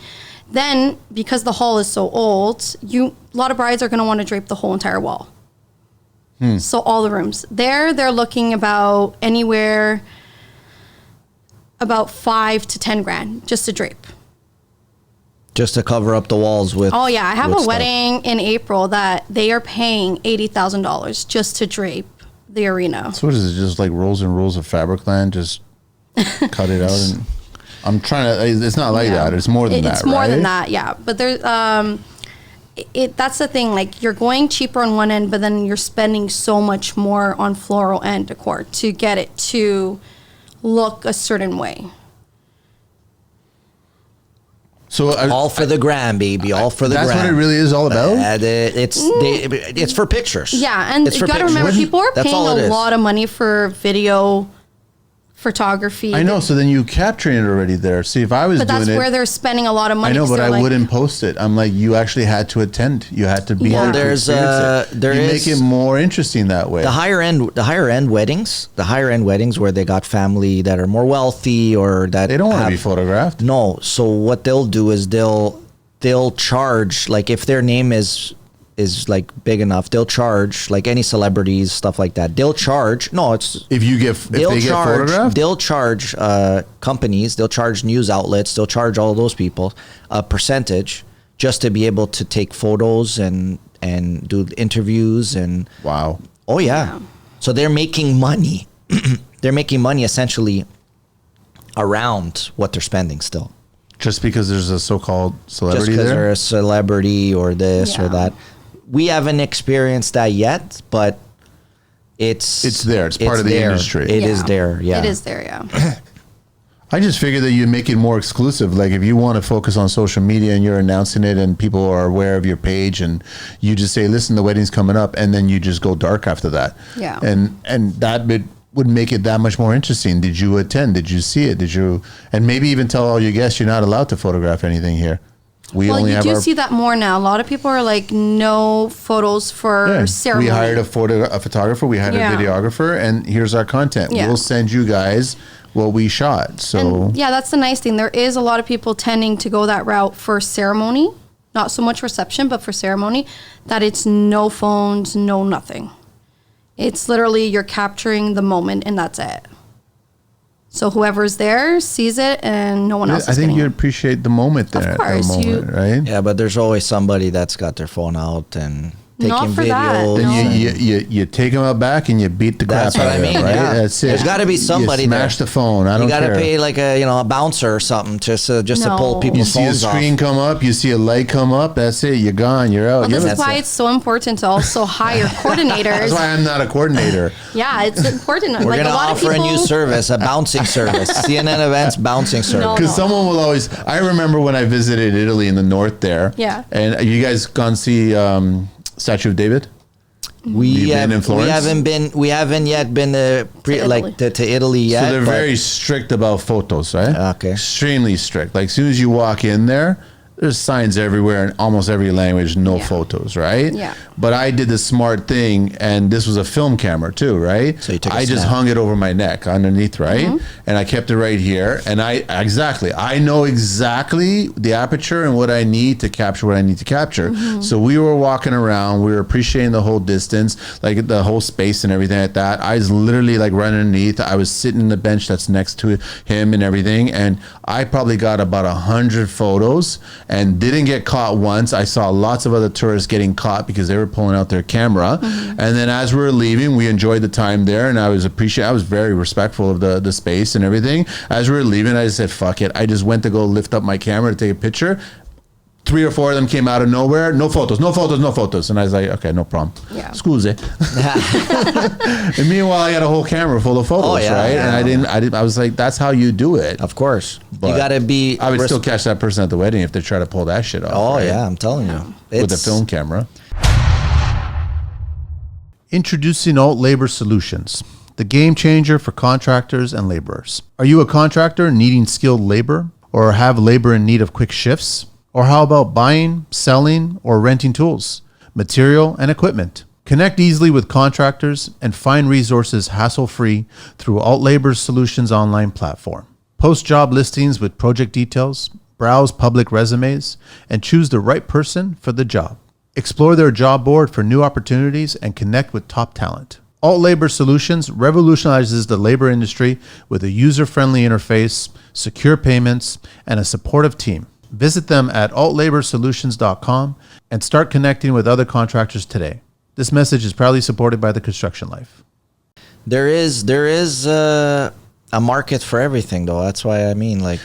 Then, because the hall is so old, a lot of brides are going to want to drape the whole entire wall. So all the rooms they're looking about anywhere about 5 to 10 grand just to drape. Just to cover up the walls with. Oh yeah, I have with a stuff. wedding in April that they are paying $80,000 just to drape the arena. So what is it? Just like rolls and rolls of fabric land? Just cut it out and. I'm trying to. It's not like Yeah. that. It's more than that. It's more than right? that, yeah. But there's that's the thing. Like you're going cheaper on one end, but then you're spending so much more on floral and decor to get it to look a certain way. So All for the gram, baby. All for the that's gram. what it really is all about. It's for pictures. Yeah, and It's you for got to pictures. remember, people are That's paying all it a is. lot of money for video photography. I know. So then you capturing it already there. See, if I was but doing that's it, where they're spending a lot of money. I know, 'cause but they're I like- wouldn't post it. I'm like, you actually had to attend. You had to be. Well, there to there's, experience it. there you is- make it more interesting that way. The higher end weddings where they got family that are more wealthy or that They don't want to have- be photographed. No. So what they'll do is they'll charge, like if their name is like big enough, they'll charge, like any celebrities, stuff like that. They'll charge. No, it's If they get photographed, they'll charge companies, they'll charge news outlets, they'll charge all those people a percentage just to be able to take photos and do interviews and wow. oh yeah. So they're making money. They're making money essentially around what they're spending still. Just because there's a so-called Just celebrity because there. they're a celebrity or this or Yeah. that. We haven't experienced that yet, but it's there. It's part of the there. industry. It is there. Yeah. It is there, yeah. I just figured that you make it more exclusive. Like if you want to focus on social media and you're announcing it and people are aware of your page and you just say, listen, the wedding's coming up, and then you just go dark after that. Yeah. And that would make it that much more interesting. Did you attend? Did you see it? And maybe even tell all your guests you're not allowed to photograph anything here. We Well, only you have do our see that more now. A lot of people are like, no photos for Yeah. ceremony. We hired a photographer, we hired Yeah. a videographer, and here's our content. Yeah. We'll send you guys what we shot. So And yeah, that's the nice thing. There is a lot of people tending to go that route for ceremony, not so much reception, but for ceremony, that it's no phones, no nothing. It's literally you're capturing the moment and that's it. So whoever's there sees it and no one else I is think getting you it. appreciate the moment there Of at course, the moment, right? Yeah, but there's always somebody that's got their phone out and taking Not for that, videos. no. Then you take them out back and you beat the crap That's what out I of mean. them, right? Yeah. That's it. There's got to be somebody you smash there. the phone. I don't You got care. to pay like a bouncer or something just to pull No. people's You see a phones screen off. come up, you see a light come up, that's it. You're gone. You're out. Well, this Yeah, is why it's so important to also hire coordinators. that's why I'm not a coordinator. Yeah, it's important. We're like going to a lot offer of people, a new service, a bouncing service. CNN events bouncing service. Because someone will always. I remember when I visited Italy in the north there. Yeah. And you guys gone see Statue of David? You've been in Florence? We haven't yet been to Italy yet. So they're but very strict about photos, right? Okay. Extremely strict. Like as soon as you walk in there, there's signs everywhere in almost every language, no Yeah. photos, right? Yeah. But I did the smart thing, and this was a film camera too, right? So you took a I just snap. hung it over my neck underneath, right? Mm-hmm. And I kept it right here. And I know exactly the aperture and what I need to capture what I need to capture. Mm-hmm. So we were walking around, we were appreciating the whole distance, like the whole space and everything like that. I was literally like running underneath. I was sitting in the bench that's next to him and everything. And I probably got about 100 photos and didn't get caught once. I saw lots of other tourists getting caught because they were pulling out their camera. Mm-hmm. And then as we were leaving, we enjoyed the time there, and I was very respectful of the space and everything. As we were leaving, I just said, fuck it. I just went to go lift up my camera to take a picture. 3 or 4 of them came out of nowhere. No photos, no photos, no photos. And I was like, okay, no problem. Yeah. Scusi. And meanwhile, I got a whole camera full of photos, Oh, yeah, right? yeah. And I was like, that's how you do it. Of course. But you got to be. I would still catch that person at the wedding if they try to pull that shit off. Oh, right? yeah, I'm telling you. With a film camera. Introducing Alt Labor Solutions, the game changer for contractors and laborers. Are you a contractor needing skilled labor, or have labor in need of quick shifts? Or how about buying, selling, or renting tools, material, and equipment? Connect easily with contractors and find resources hassle-free through Alt Labor Solutions online platform. Post job listings with project details, browse public resumes, and choose the right person for the job. Explore their job board for new opportunities and connect with top talent. Alt Labor Solutions revolutionizes the labor industry with a user-friendly interface, secure payments, and a supportive team. Visit them at altlaborsolutions.com and start connecting with other contractors today. This message is proudly supported by the Construction Life. There is a market for everything, though. That's why I mean, like,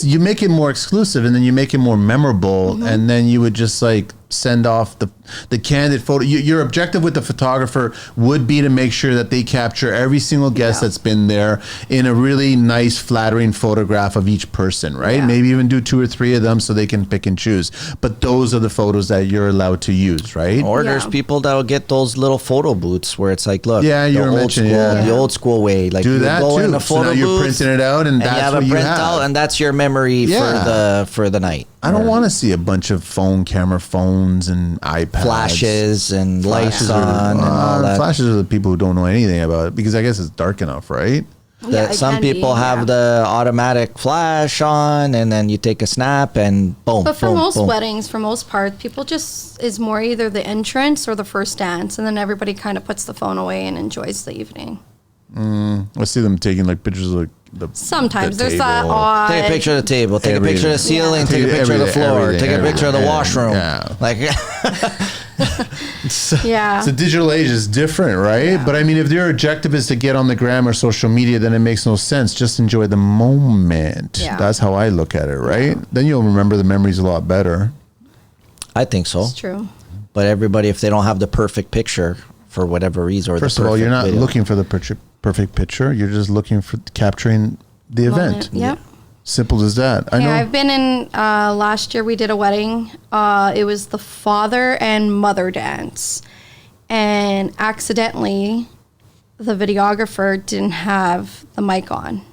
You make it more exclusive, and then you make it more memorable, and then you would just like send off the candid photo. Your objective with the photographer would be to make sure that they capture every single guest that's been there in a really nice, flattering photograph of each person, right? Yeah. Maybe even do 2 or 3 of them so they can pick and choose. But those are the photos that you're allowed to use, right? or there's Yeah. people that'll get those little photo booths where it's like, look, Yeah, you the were old mentioning, school, yeah. the old school way. Like, Do you that go in too. a So photo now you're booth, printing it out, and and that's you have what a you printout, have. and that's your memory Yeah. for the night. I don't want to see a bunch of camera phones and iPads. Flashes and lights are on and all that. Flashes are the people who don't know anything about it, because I guess it's dark enough, right? That it some can be, people have yeah. the automatic flash on, and then you take a snap and boom. But for boom, most boom. weddings, for most part, people just is more either the entrance or the first dance, and then everybody kind of puts the phone away and enjoys the evening. I see them taking like pictures of like the Sometimes the there's that table. odd. Take a picture of the table. Take a picture of the ceiling. Take a Take picture of the everything, floor. everything, Take a picture of the everything. washroom. Yeah. Like, Yeah. The digital age is different, right? But I mean, if your objective is to get on the gram or social media, then it makes no sense. Just enjoy the moment. Yeah. That's how I look at it, right? Then you'll remember the memories a lot better. I think so. It's true. But everybody, if they don't have the perfect picture for whatever reason, or First the of all, you're not perfect video. looking for the perfect picture. You're just looking for capturing the event. Yep. Simple as that. I know. Yeah, I've been in. Last year we did a wedding. It was the father and mother dance, and accidentally, the videographer didn't have the mic on,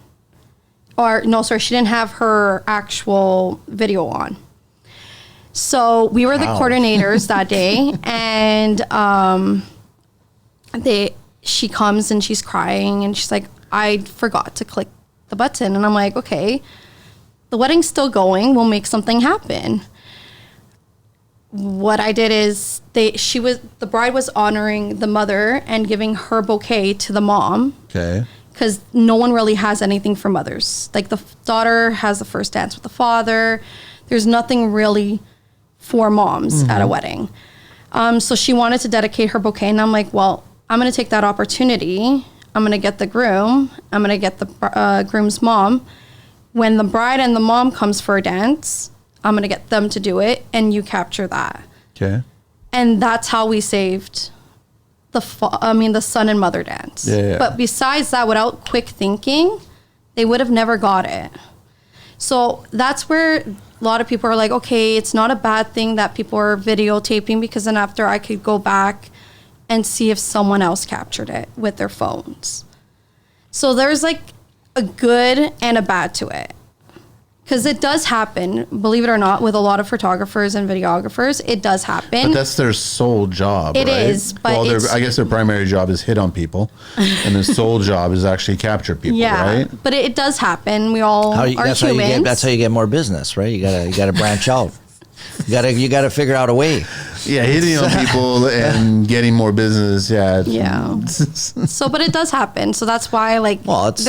or no, sorry, she didn't have her actual video on. So we were the Wow. coordinators that day, and she comes and she's crying and she's like, I forgot to click the button, and I'm like, okay. The wedding's still going. We'll make something happen. What I did is the bride was honoring the mother and giving her bouquet to the mom, Okay. because no one really has anything for mothers. Like the daughter has the first dance with the father. There's nothing really for moms at a wedding. So she wanted to dedicate her bouquet, and I'm like, well, I'm going to take that opportunity. I'm going to get the groom. I'm going to get the groom's mom. When the bride and the mom comes for a dance, I'm going to get them to do it, and you capture that. Okay. And that's how we saved the son and mother dance. Yeah. But besides that, without quick thinking, they would have never got it. So that's where a lot of people are like, okay, it's not a bad thing that people are videotaping, because then after I could go back and see if someone else captured it with their phones. So there's like a good and a bad to it. Because it does happen, believe it or not, with a lot of photographers and videographers. It does happen. But that's their sole job, It right? is, but I guess their primary job is hit on people, and their sole job is actually capture people, yeah, right? but it does happen. We all are that's humans. that's how you get more business, right? You gotta branch out. You gotta figure out a way. Yeah, hitting on people and getting more business. Yeah. Yeah. So, but it does happen. So that's why, like, Well, it's-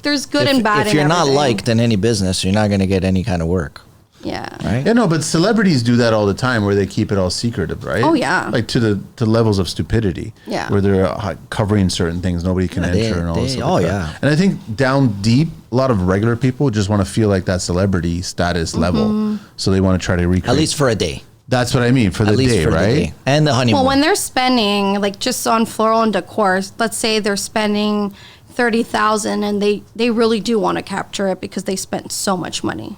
there's good and bad. If you're in not everything. liked in any business, you're not gonna get any kind of work, Yeah. right? Yeah, no, but celebrities do that all the time, where they keep it all secretive, right? Oh, yeah. Like to levels of stupidity. Yeah. Where they're covering certain things nobody can Yeah, enter and all this. oh, yeah. And I think down deep, a lot of regular people just want to feel like that celebrity status level, so they want to try to recreate. At least for a day. That's what I mean for At the least day, for right? the day. And the honeymoon. Well, when they're spending, like, just on floral and decor, let's say they're spending $30,000, and they really do want to capture it because they spent so much money.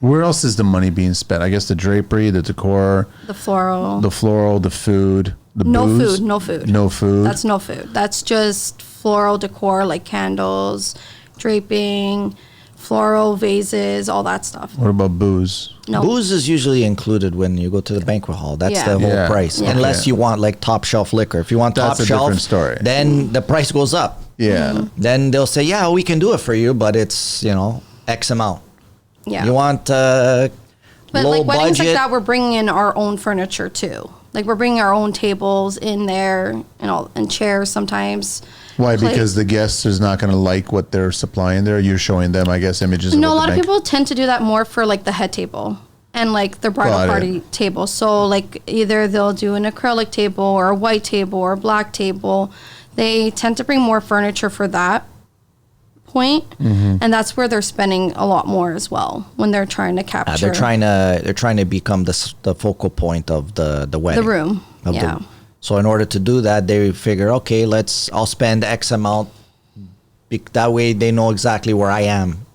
Where else is the money being spent? I guess the drapery, the decor, The floral. the floral, the food, the No booze. food, no food. No food. That's no food. That's just floral decor, like candles, draping, floral vases, all that stuff. What about booze? No. Booze is usually included when you go to the banquet hall. That's Yeah. the whole Yeah. price. Yeah. Unless Okay. you want like top shelf liquor. If you want That's top a shelf, different story. then the price goes up. Yeah. Mm-hmm. Then they'll say, yeah, we can do it for you, but it's, X amount. Yeah. You want But low like weddings budget. like that, we're bringing in our own furniture too. Like we're bringing our own tables in there and chairs sometimes. Why? Plate- Because the guest is not going to like what they're supplying there. You're showing them, I guess, images. No, what a the lot of bank- people tend to do that more for like the head table and like the bridal Got it. party table. So like either they'll do an acrylic table or a white table or a black table. They tend to bring more furniture for that point, and that's where they're spending a lot more as well when they're trying to capture they're trying to become the focal point of the wedding. the room. of Yeah. So in order to do that, they figure, okay, I'll spend X amount. That way they know exactly where I am.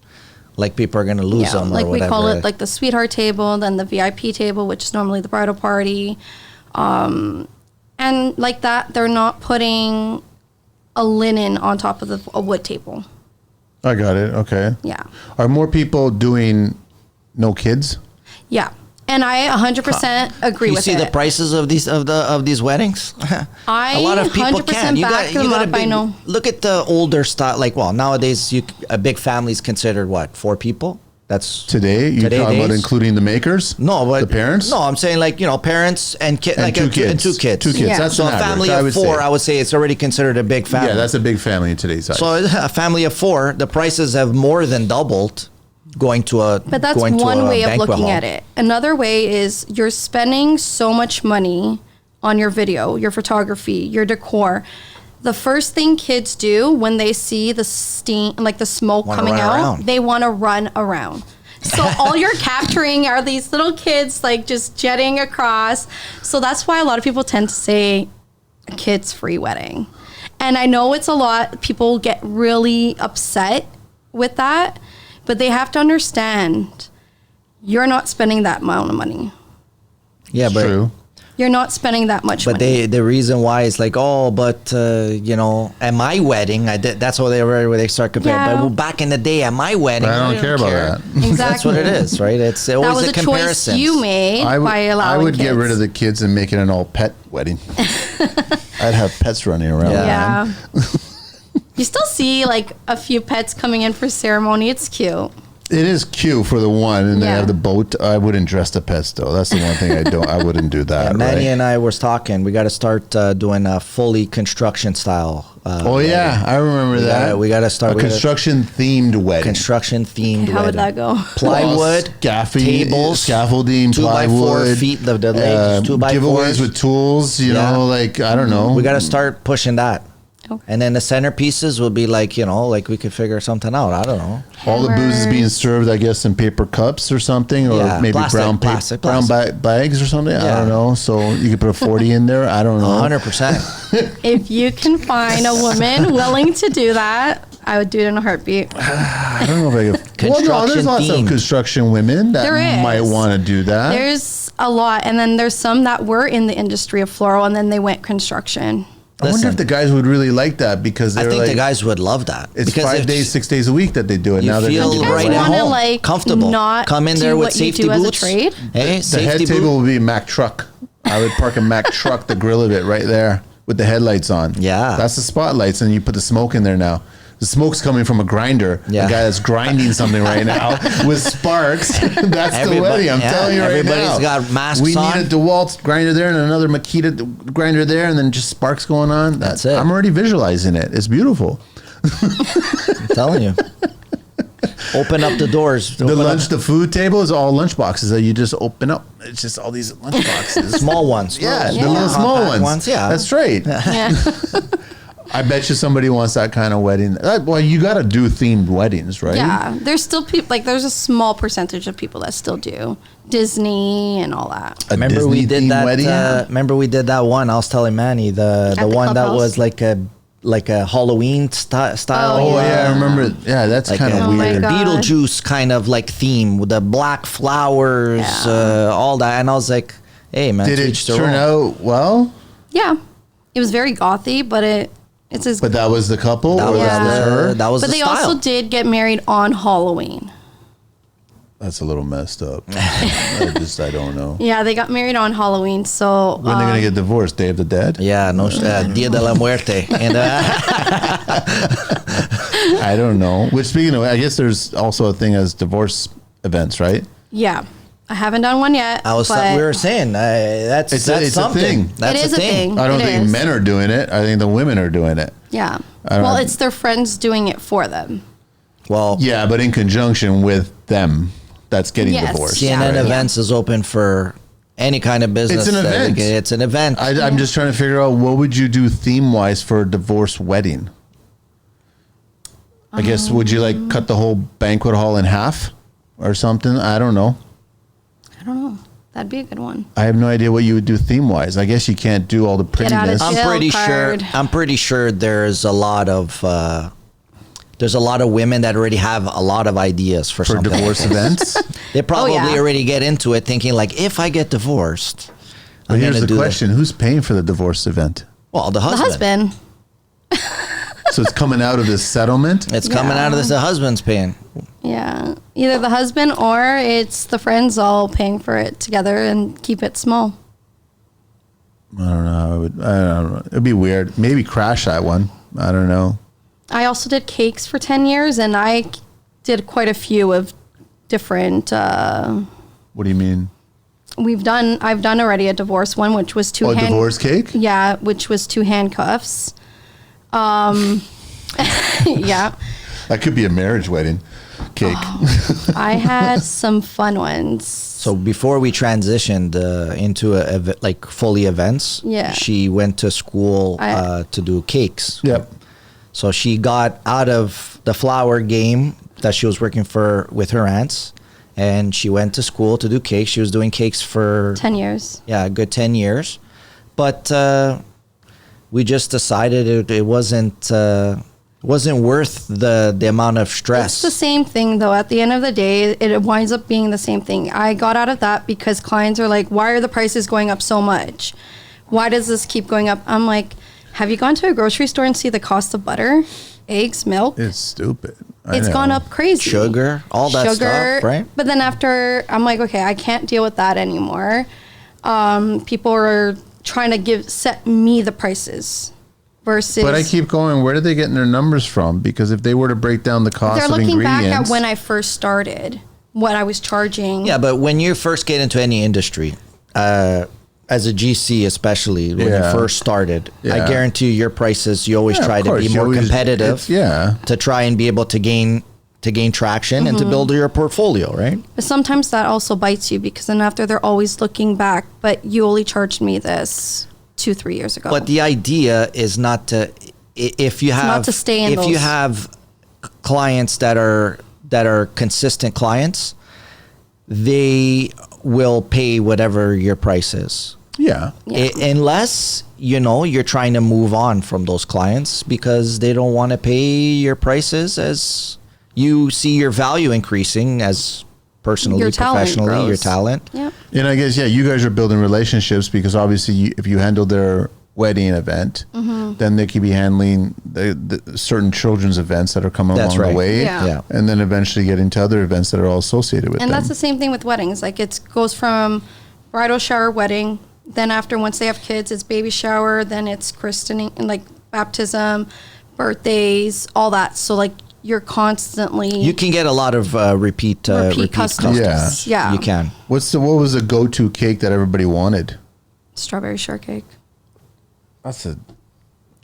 Like people are going to lose them like or we whatever. call it like the sweetheart table, then the VIP table, which is normally the bridal party. And like that, they're not putting a linen on top of a wood table. I got it. Okay. Yeah. Are more people doing no kids? Yeah. And I 100% agree you with see it. the prices of these weddings? I A lot of people 100% can't. back them up, I know. Look at the older style. Like, well, nowadays a big family is considered what, 4 people? That's Today? You're Today talking about days? including the makers? No, but the parents? No, I'm saying like parents and kids, And like two kids. and 2 kids. 2 kids. Yeah. That's So an a family average, I of would 4, say. I would say it's already considered a big family. Yeah, that's a big family in today's size. So a family of 4, the prices have more than doubled going to a But that's going to one a way of banquet looking hall. at it. Another way is you're spending so much money on your video, your photography, your decor. The first thing kids do when they see the steam, like the smoke Wanna coming run out, around. they want to run around. So all you're capturing are these little kids like just jetting across. So that's why a lot of people tend to say a kids free wedding. And I know it's a lot, people get really upset with that, but they have to understand you're not spending that amount of money. Yeah, but True. You're not spending that much But money. the reason why is like, at my wedding, I did. That's why they start comparing. Yeah. But well, back in the day, at my wedding, I don't care about that. Exactly. That's what it is, right? It's always That was the a choice comparison. you made I would, by allowing I would get kids. rid of the kids and make it an all pet wedding. I'd have pets running around. Yeah. Yeah. You still see like a few pets coming in for ceremony. It's cute. It is cute for the one, and they Yeah. have the boat. I wouldn't dress the pets though. That's the one thing I wouldn't do that. Manny right? and I was talking. We got to start doing a fully construction style. Oh yeah, I remember that. we gotta start a with construction themed wedding. construction themed. How would that go? Plywood, Tables, scaffolding, 2x4 plywood, feet. The legs, 2x4 giveaways with tools. You Yeah. know, like I don't know. We got to start pushing that. Okay. And then the centerpieces will be like, like we could figure something out. I don't know. all the booze is being hammers. served, I guess, in paper cups or something, or Yeah, maybe plastic, brown bags or something. I Yeah. don't know. So you could put a 40 in there. I don't know. 100%. If you can find a woman willing to do that, I would do it in a heartbeat. I don't know if I could. Well, no, there's Construction lots themed. of construction women that There is. might want to do that. There's a lot, and then there's some that were in the industry of floral, and then they went construction. I wonder Listen. if the guys would really like that because I they're think like, the guys would love that. it's Because 5 if days, 6 days a week that they do it. You Now they're feel gonna do You it guys right at want to home, like comfortable. not Come in do there with what you safety do as a boots. trade? Hey, The safety head boot. table would be a Mack truck. I would park a Mack truck, the grill of it right there with the headlights on. Yeah. That's the spotlights, and you put the smoke in there now. The smoke's coming from a grinder. Yeah. A guy that's grinding something right now with sparks. That's the Everybody- wedding. I'm yeah, telling you right now. everybody's got masks We on. need a DeWalt grinder there and another Makita grinder there, and then just sparks going on. That's it. I'm already visualizing it. It's beautiful. I'm telling you. Open up the doors. The food table is all lunch boxes that you just open up. It's just all these lunch boxes. Small ones. Yeah, Yeah. the little small Compact ones. yeah. That's right. Yeah. I bet you somebody wants that kind of wedding. Well, you got to do themed weddings, right? Yeah, there's still people like there's a small percentage of people that still do Disney and all that. A Remember we did Disney-themed that. wedding? Remember we did that one. I was telling Manny the the one that clubhouse? was like a Halloween style. Oh Yeah. yeah, I remember. Yeah, that's Like kind a of Oh my weird. God. Beetlejuice kind of like theme with the black flowers, Yeah. all that. And I was like, hey man, Did to it each their turn own. out well? Yeah, it was very gothy, but it's as But that was the couple, That or was that was Yeah. her. That was but the they style. also did get married on Halloween. That's a little messed up. I don't know. Yeah, they got married on Halloween. So When they're gonna get divorced? Day of the Dead? Yeah, no, Dia de la Muerte. And I don't know. Which, speaking of, I guess there's also a thing as divorce events, right? yeah, I haven't done one yet. but we were saying that's It's that's a something. thing. That's It is a thing. I don't It think is. men are doing it. I think the women are doing it. Yeah. I don't Well, know. it's their friends doing it for them. Well, Yeah, but in conjunction with them that's getting Yes. divorced. CNN Yeah. Events is open for any kind of business. It's an that event. It's an event. I'm just trying to figure out what would you do theme wise for a divorce wedding? I guess would you like cut the whole banquet hall in half or something? I don't know. I don't know. That'd be a good one. I have no idea what you would do theme wise. I guess you can't do all the Get out of prettiness. jail. I'm pretty sure there's a lot of women that already have a lot of ideas for For something divorce like this. events. They probably yeah. already get into it thinking like, if I get divorced, But I'm here's gonna the do this. question: who's paying for the divorce event? Well, the The husband. husband. So it's coming out of this settlement. It's coming Yeah. out of this. The husband's paying. Yeah. Either the husband or it's the friends all paying for it together and keep it small. I don't know. I don't know. It'd be weird. Maybe crash that one. I don't know. I also did cakes for 10 years and I did quite a few of different What do you mean? I've done already a divorce one which was two Oh, divorce cake? Yeah, which was 2 handcuffs. Yeah. That could be a marriage wedding cake. I had some fun ones. So before we transitioned into like fully events, Yeah. she went to school to do cakes. Yep. So she got out of the flower game that she was working for with her aunts, and she went to school to do cakes. She was doing cakes for 10 years. a good 10 years, but we just decided it wasn't worth the amount of stress. It's the same thing though. At the end of the day, it winds up being the same thing. I got out of that because clients are like, why are the prices going up so much? Why does this keep going up? I'm like, have you gone to a grocery store and see the cost of butter, eggs, milk? It's stupid. It's gone up crazy. Sugar, all that stuff, right? But then after, I'm like, okay, I can't deal with that anymore. People are trying to set me the prices. versus. But I keep going, where are they getting their numbers from? Because if they were to break down the cost they're of looking ingredients. back at when I first started, what I was charging. Yeah, but when you first get into any industry, as a GC especially, when you first started, I guarantee you your prices, you always try to be more competitive to try and be able to gain traction and to build your portfolio, right? But sometimes that also bites you because then after they're always looking back, but you only charged me this 2-3 years ago. But the idea is not to, if you have, not to stay in if you have clients that are consistent clients, they will pay whatever your price is. Yeah. Unless, you're trying to move on from those clients because they don't want to pay your prices as you see your value increasing as personally, professionally, your talent. Yep. And I guess, you guys are building relationships because obviously if you handle their wedding event, then they could be handling the certain children's events that are coming along the way. Yeah. And then eventually get into other events that are all associated with them. And that's the same thing with weddings. Like it goes from bridal shower, wedding, then after once they have kids, it's baby shower, then it's christening and like baptism, birthdays, all that. So like you're constantly. You can get a lot of repeat customers. Yeah. You can. What was the go-to cake that everybody wanted? Strawberry shortcake. That's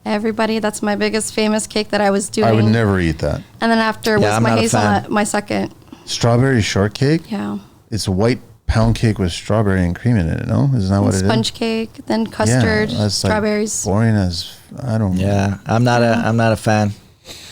that's my biggest famous cake that I was doing. I would never eat that. And then after was my hazelnut, my second. Strawberry shortcake? Yeah. It's a white pound cake with strawberry and cream in it, no? Isn't that what it is? Sponge cake, then custard, that's strawberries. Like boring as, I don't know. Yeah, I'm not a fan.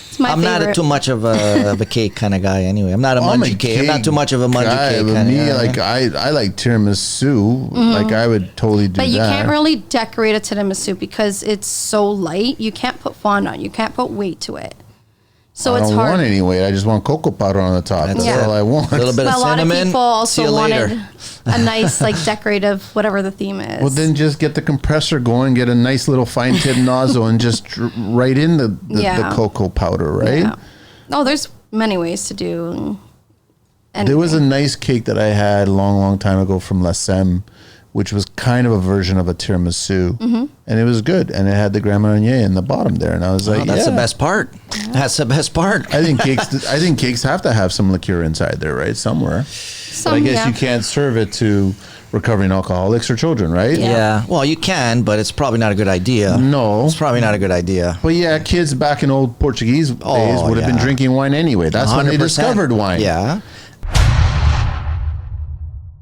It's my favorite. Not too much of a cake kind of guy anyway. I'm not a munchie cake. I'm not too much of a munchie cake kind of guy. Like I like tiramisu. Like I would totally do that. But you can't really decorate a tiramisu because it's so light. You can't put fondant. You can't put weight to it. So it's hard. I don't want any weight. I just want cocoa powder on the top. That's all I want. A little bit of cinnamon. A lot of people also wanted later. a nice, like, decorative, whatever the theme is. Well, then just get the compressor going, get a nice little fine tip nozzle, and just right in the cocoa powder, right? Yeah. Oh, there's many ways to do. Anything. There was a nice cake that I had a long, long time ago from La Sem, which was kind of a version of a tiramisu, and it was good, and it had the crème marnier in the bottom there, and I was like, "That's the best part. Yeah. That's the best part." I think cakes have to have some liqueur inside there, right, somewhere. But I guess you can't serve it to recovering alcoholics or children, right? Yeah. Well, you can, but it's probably not a good idea. No, it's probably not a good idea. But kids back in old Portuguese days would have been drinking wine anyway. That's 100%. When they discovered wine. Yeah.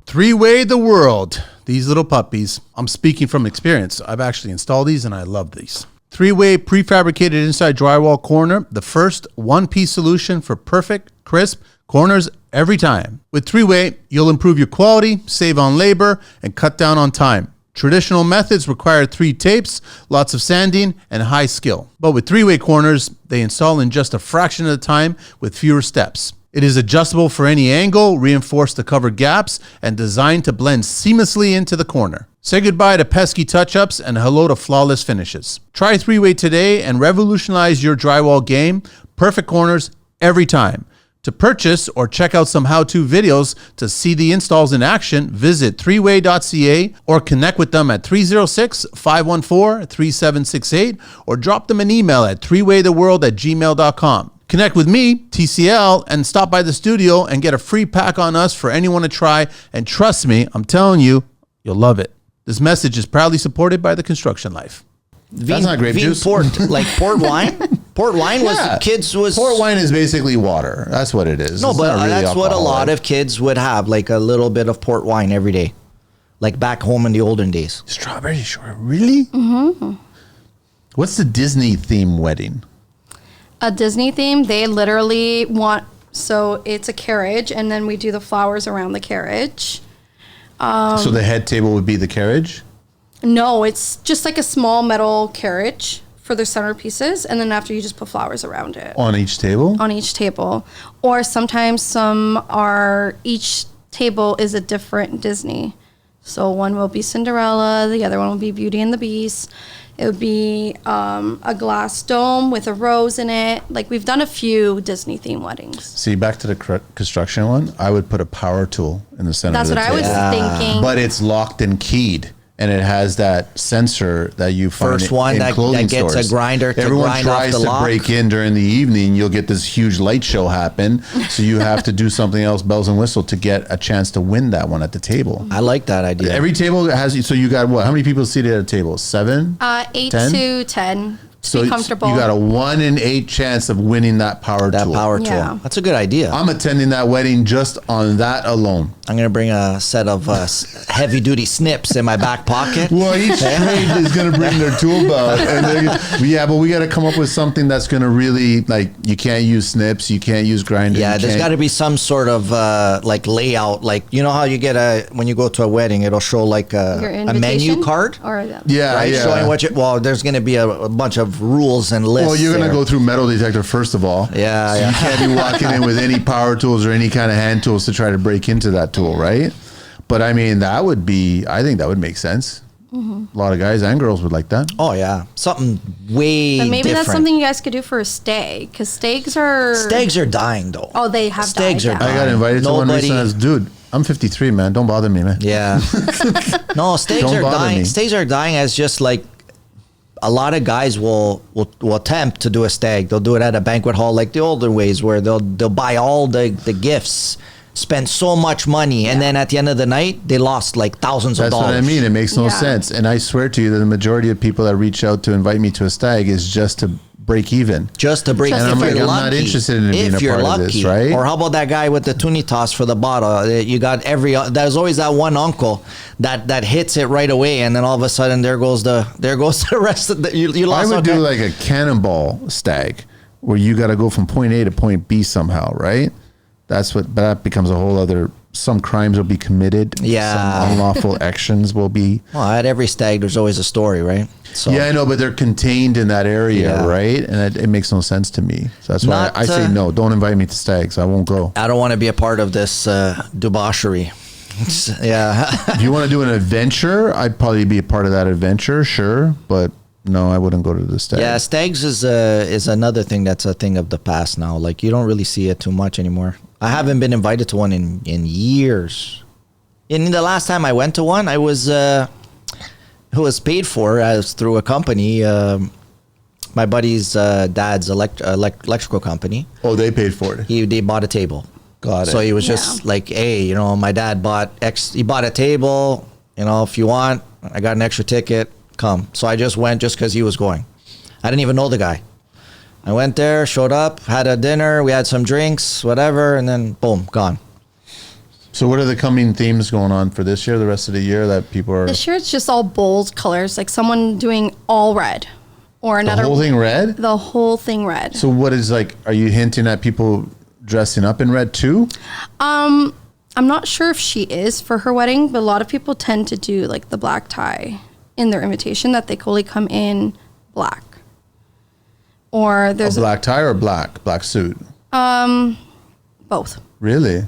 Three-way the world. These little puppies. I'm speaking from experience. I've actually installed these and I love these. Three-way prefabricated inside drywall corner. The first one-piece solution for perfect, crisp corners every time. With three-way, you'll improve your quality, save on labor, and cut down on time. Traditional methods require 3 tapes, lots of sanding, and high skill. But with three-way corners, they install in just a fraction of the time with fewer steps. It is adjustable for any angle, reinforced to cover gaps, and designed to blend seamlessly into the corner. Say goodbye to pesky touch-ups and hello to flawless finishes. Try three-way today and revolutionize your drywall game. Perfect corners every time. To purchase or check out some how-to videos to see the installs in action, visit threeway.ca or connect with them at 306-514-3768 or drop them an email at threewaytheworld@gmail.com. Connect with me, TCL, and stop by the studio and get a free pack on us for anyone to try. And trust me, I'm telling you, you'll love it. This message is proudly supported by the Construction Life. That's not grape juice. Port wine? Port wine was Port wine is basically water. That's what it is. No, it's but really that's what a alcoholic. lot of kids would have, like a little bit of port wine every day. Like back home in the olden days. Strawberry short, really? Mm-hmm. What's the Disney theme wedding? A Disney theme, they literally want, so it's a carriage, and then we do the flowers around the carriage. So the head table would be the carriage? No, it's just like a small metal carriage for the centerpieces, and then after you just put flowers around it. On each table? On each table. Or sometimes each table is a different Disney. So one will be Cinderella, the other one will be Beauty and the Beast. It would be a glass dome with a rose in it. Like, we've done a few Disney themed weddings. See, back to the construction one, I would put a power tool in the center That's of the what table. I was thinking. But it's locked and keyed. and it has that sensor that you find First one in that clothing gets stores. a grinder to Everyone grind off tries the to lock. break in during the evening. You'll get this huge light show happen, so you have to do something else, bells and whistle, to get a chance to win that one at the table. I like that idea. Every table has, so you got what? How many people seated at a table? 7? 8 10? to 10 to So be comfortable. you got a 1 in 8 chance of winning that power that tool. power Yeah. tool. That's a good idea. I'm attending that wedding just on that alone. I'm going to bring a set of heavy duty snips in my back pocket. Well, each trade is going to bring their tool belt. Yeah, but we got to come up with something that's going to really, like, you can't use snips, you can't use grinders. Yeah, there's got to be some sort of like layout. Like, you know how you get when you go to a wedding, it'll show like Your a invitation menu card? or Yeah, Right? yeah. Showing what well, there's going to be a bunch of rules and lists. Well, you're going to there. go through metal detector first of all. Yeah, So yeah. you can't be walking in with any power tools or any kind of hand tools to try to break into that tool, right? But I mean, I think that would make sense. Mm-hmm. A lot of guys and girls would like that. Oh, yeah. Something way But maybe different. that's something you guys could do for a steg, because stegs are Steaks are dying, though. Oh, they have Steaks died are down. I got invited to one Nobody- recently. I was, dude, I'm 53, man. Don't bother me, man. Yeah. No, steaks Don't are bother dying. me. Steaks are dying as just like a lot of guys will attempt to do a stag. They'll do it at a banquet hall like the older ways where they'll buy all the gifts, spend so much money, and then at the end of the night they lost like thousands of That's dollars. what I mean. It makes no Yeah. sense. And I swear to you that the majority of people that reach out to invite me to a stag is just to break even. Just to break Just if to you're break- I'm lucky. not interested in being if a you're part lucky, of this, right? Or how about that guy with the toonie toss for the bottle? You got there's always that one uncle that hits it right away, and then all of a sudden there goes the rest of the you I lost. would all do kind- like a cannonball stag where you got to go from point A to point B somehow, right? But that becomes a whole other. Some crimes will be committed. Yeah. Some unlawful actions will be. Well, at every stag, there's always a story, right? So Yeah, I know, but they're contained in that area, Yeah. right? And it makes no sense to me. So that's why Not, I say no. Don't invite me to stags. I won't go. I don't want to be a part of this debauchery. Yeah. If you want to do an adventure, I'd probably be a part of that adventure, sure. But no, I wouldn't go to the stag. Yeah, stags is another thing that's a thing of the past now. Like, you don't really see it too much anymore. I haven't been invited to one in years. And the last time I went to one, it was paid for as through a company. My buddy's dad's electrical company. Oh, they paid for it. They bought a table. Got it. So he was just Yeah. like, hey, my dad he bought a table, if you want, I got an extra ticket, come. So I just went just because he was going. I didn't even know the guy. I went there, showed up, had a dinner, we had some drinks, whatever, and then boom, gone. So what are the coming themes going on for this year, the rest of the year that people are... This year it's just all bold colors, like someone doing all red, or The another whole thing red? The whole thing red. So what is are you hinting at people dressing up in red too? I'm not sure if she is for her wedding, but a lot of people tend to do like the black tie in their invitation, that they only come in black. Or A there's black tie or black suit? both, Really?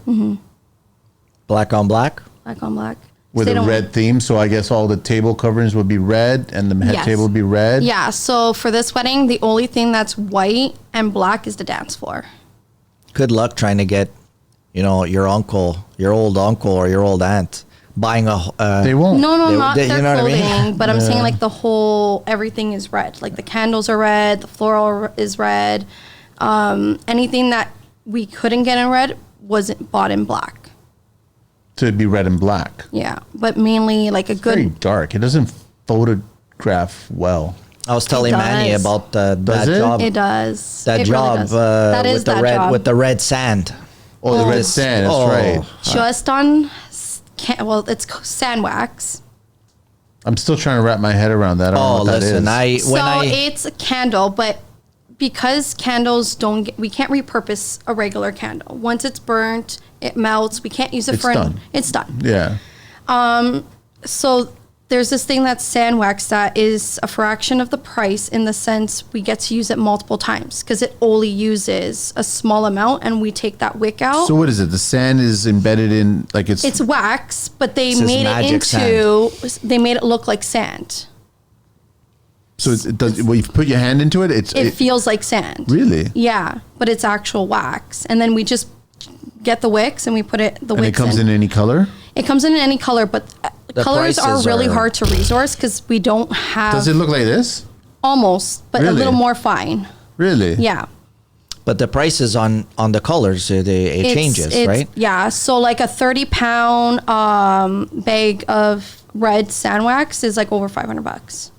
Black on black? black on black. With They a don't- red theme, so I guess all the table coverings would be red and the head Yes. table would be red? Yeah, so for this wedding, the only thing that's white and black is the dance floor. Good luck trying to get, your uncle, your old uncle or your old aunt buying a... They won't. No, not you their know what I clothing, mean? but I'm saying like the whole, everything is red. Like the candles are red, the floral is red. Anything that we couldn't get in red wasn't bought in black. To be red and black. Yeah, but mainly like a Very good. dark. It doesn't photograph well. I was telling It Manny does. about Does that it? job. It does. That It job really does. That is with the that red job. with the red sand. Oh, the red This- sand, that's oh. right. Just on, it's sand wax. I'm still trying to wrap my head around that. I don't know Oh, what that listen, is. It's a candle, but because candles we can't repurpose a regular candle. Once it's burnt, it melts. We can't use it It's for done. It's done. Yeah. So there's this thing that's sand wax that is a fraction of the price, in the sense we get to use it multiple times because it only uses a small amount, and we take that wick out. So what is it? The sand is embedded in, It's wax, but they This is made it magic they made it look like sand. So it does. When you put your hand into it, It feels like sand. Really? Yeah, but it's actual wax. And then we just get the wicks and we put the and wicks it comes in any color. It comes in any color, but Colors are prices really hard to resource because we don't have. Does it look like this? Almost, but a Really? little more fine. Really? Yeah. But the prices on the colors, it changes, right? Yeah. So like a 30-pound bag of red sand wax is like over $500.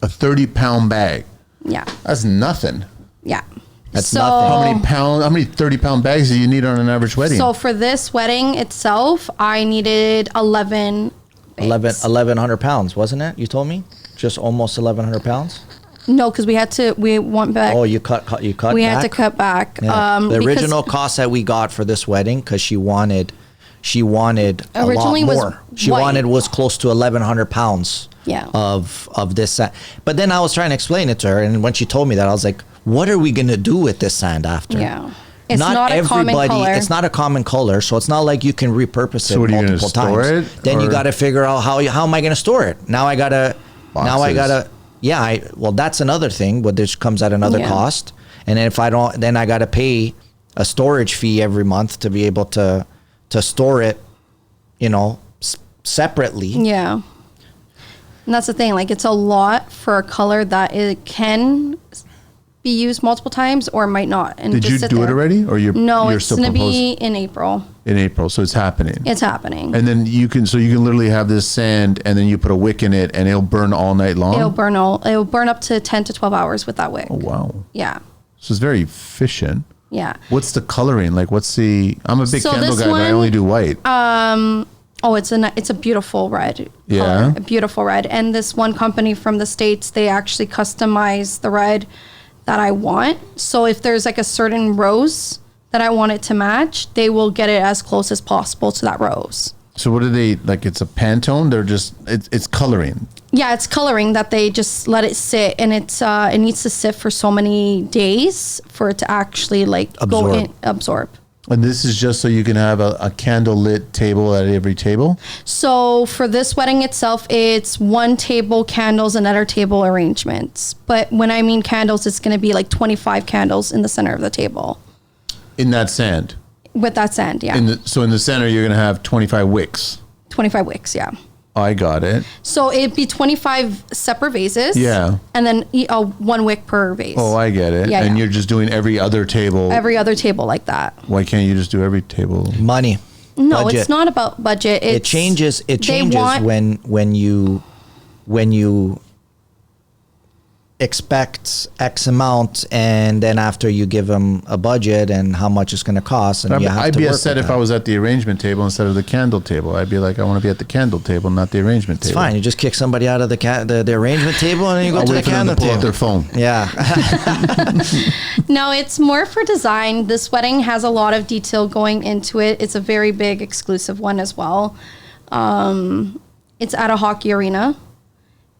A 30-pound bag. Yeah. That's nothing. Yeah. That's so, nothing. How many 30-pound bags do you need on an average wedding? So for this wedding itself, I needed 11 bags. 1,100 pounds, wasn't it? You told me? Just almost 1,100 pounds? No, because we went back. Oh, you cut we back? had to cut back. Yeah. The because original cost that we got for this wedding, because she wanted a Originally lot was more. She white. wanted was close to 1,100 pounds Yeah. of this sand. But then I was trying to explain it to her, and when she told me that, I was like, what are we going to do with this sand after? Yeah. It's not a common color. It's not a common color, so it's not like you can repurpose So it what, are you gonna multiple store times. it, Then you or- got to figure out how am I going to store it? Now I got to well, that's another thing, but this comes at another Yeah. cost. And then if I don't, then I got to pay a storage fee every month to be able to store it, separately. Yeah. And that's the thing. Like, it's a lot for a color that it can be used multiple times or might not. And Did just you sit do it there. already, or you're It's still going to proposing be in April. in April? So it's happening. It's happening. And then you can literally have this sand, and then you put a wick in it, and it'll burn all night long. It'll burn up to 10 to 12 hours with that wick. Oh wow! Yeah. So it's very efficient. Yeah. What's the coloring like? I'm a big So candle this guy, but I one, only do white. Oh, it's a beautiful red. Yeah. Color, a beautiful red. And this one company from the States, they actually customize the red that I want. So if there's like a certain rose that I want it to match, they will get it as close as possible to that rose. So what do they like? It's a Pantone. They're just it's coloring. Yeah, it's coloring that they just let it sit, and it needs to sit for so many days for it to actually absorb. And this is just so you can have a candle lit table at every table. So for this wedding itself, it's one table candles, another table arrangements. But when I mean candles, it's going to be like 25 candles in the center of the table. In that sand. With that sand, yeah. So in the center, you're going to have 25 wicks. 25 wicks, yeah. I got it. So it'd be 25 separate vases. Yeah. And then one wick per vase. Oh, I get it. Yeah, And yeah. you're just doing every other table. Every other table like that. Why can't you just do every table? Money. No, Budget. it's not about budget. It changes they want- when you expect X amount, and then after you give them a budget and how much it's going to cost, and you have I'd to be work upset with if that. I was at the arrangement table instead of the candle table. I'd be like, I want to be at the candle table, not the arrangement It's table. fine. You just kick somebody out of the arrangement table, and then you go I'll to the wait for them candle to pull table. out their phone. Yeah. No, it's more for design. This wedding has a lot of detail going into it. It's a very big exclusive one as well. It's at a hockey arena.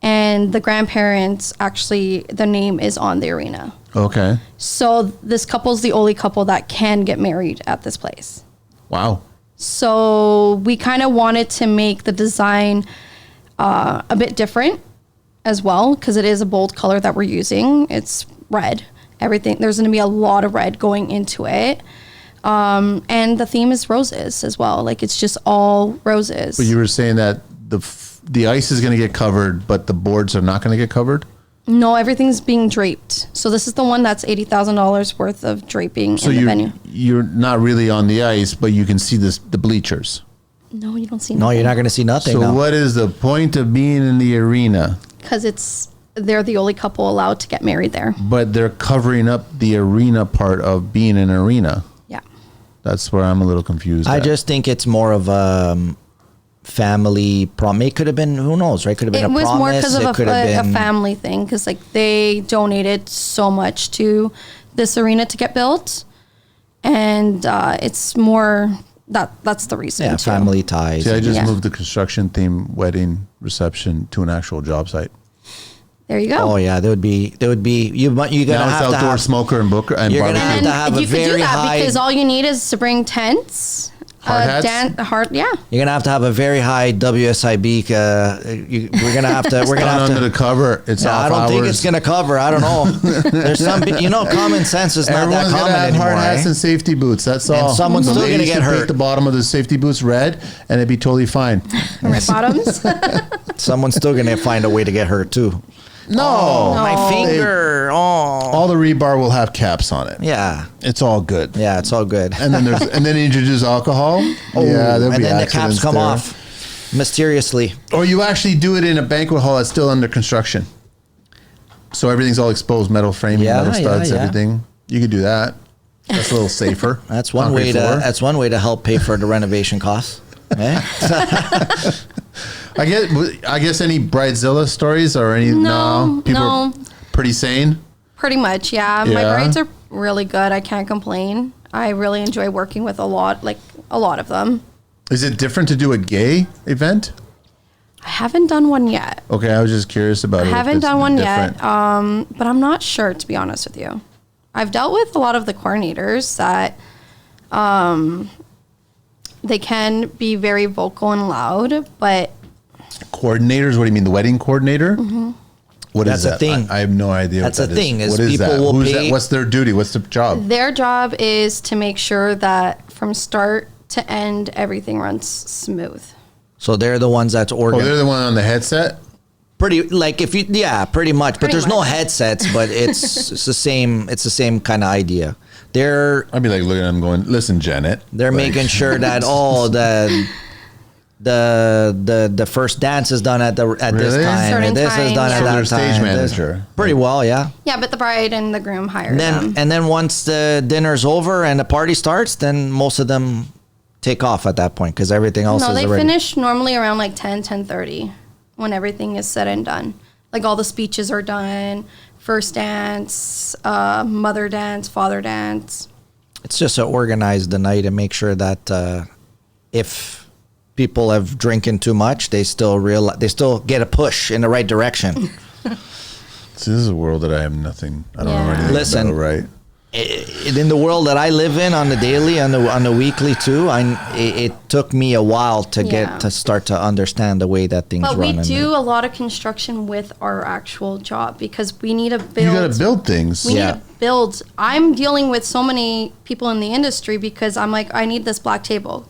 And the grandparents, actually, the name is on the arena. Okay. So this couple's the only couple that can get married at this place. Wow. So we kind of wanted to make the design a bit different as well, because it is a bold color that we're using. It's red. Everything, there's going to be a lot of red going into it. And the theme is roses as well. Like, it's just all roses. But you were saying that the ice is going to get covered, but the boards are not going to get covered? No, everything's being draped. So this is the one that's $80,000 worth of draping So in the venue. you're not really on the ice, but you can see the bleachers. No, you don't see No, you're not going to see nothing. So now. what is the point of being in the arena? Because they're the only couple allowed to get married there. But they're covering up the arena part of being an arena. Yeah. That's where I'm a little confused. I at. just think it's more of a family prom. It could have been, who knows, right? Could have been It a was promise. more because of It could have a been family thing, because like they donated so much to this arena to get built, and it's more that's the reason. yeah, too. family ties. See, I just Yeah. moved the construction theme wedding reception to an actual job site. There you go. Oh yeah, there would be you Now gotta it's have outdoor to have smoker and booker and You're gonna barbecue. have to have a you could do very that high. because all you need is to bring tents, Hard hats? Yeah. You're gonna have a very high WSIB. We're gonna have to. We're gonna have Under to. the cover. It's off I don't think hours. it's gonna cover. I don't know. There's some. Common sense is not Everyone's that gonna common have anymore. hard hats and safety boots. That's all. someone's The still gonna ladies get could paint hurt. the bottom of the safety boots red, and it'd be totally fine. Red bottoms. Someone's still gonna find a way to get hurt too. No, My finger. all the rebar will have caps on it. Yeah. It's all good. Yeah. It's all good. And then you introduce alcohol. Yeah, there'll and be then the caps accidents come there. off mysteriously. Or you actually do it in a banquet hall that's still under construction. So everything's all exposed, metal framing, Yeah, metal studs, yeah. everything. You could do that. That's a little safer. That's one Concrete way to. floor. That's one way to help pay for the renovation costs. Eh? I guess any Bridezilla stories or any people are pretty sane. Pretty much, yeah. My Yeah. brides are really good. I can't complain. I really enjoy working with a lot of them. Is it different to do a gay event? I haven't done one yet. Okay, I was just curious about I it. if haven't it's done one different. yet, but I'm not sure, to be honest with you. I've dealt with a lot of the coordinators that they can be very vocal and loud, but Coordinators? What do you mean? The wedding coordinator? Mm-hmm. What is That's a that? thing. I have no idea. That's what a that thing, is What is people that? will Who's pay- that? What's their duty? What's the job? their job is to make sure that from start to end, everything runs smooth. So they're the ones that's Oh, organized. they're the one on the headset. Pretty pretty much. But Pretty there's no much. headsets. But it's the same. It's the same kind of idea. They're I'd be like looking at them, going, "Listen, Janet." they're Like, making sure that the first dance is done at this Really? time, Certain and this is time, done yeah. at So that they're time. stage This- manager. Pretty well, yeah. Yeah, but the bride and the groom hire them. And then once the dinner's over and the party starts, then most of them take off at that point because everything else No, is they already. finish normally around like 10:30 when everything is said and done. Like all the speeches are done, first dance, mother dance, father dance. It's just to organize the night and make sure that if people have drinking too much, they still get a push in the right direction. This is a world that I have nothing. I don't know Yeah. anything Listen. about, right? In the world that I live in on the daily, on the weekly too, it took me a while to Yeah. get to start to understand the way that things But run. we do a lot of construction with our actual job because we need to build. You got to build things. We Yeah. need to build. I'm dealing with so many people in the industry because I'm like, I need this black table.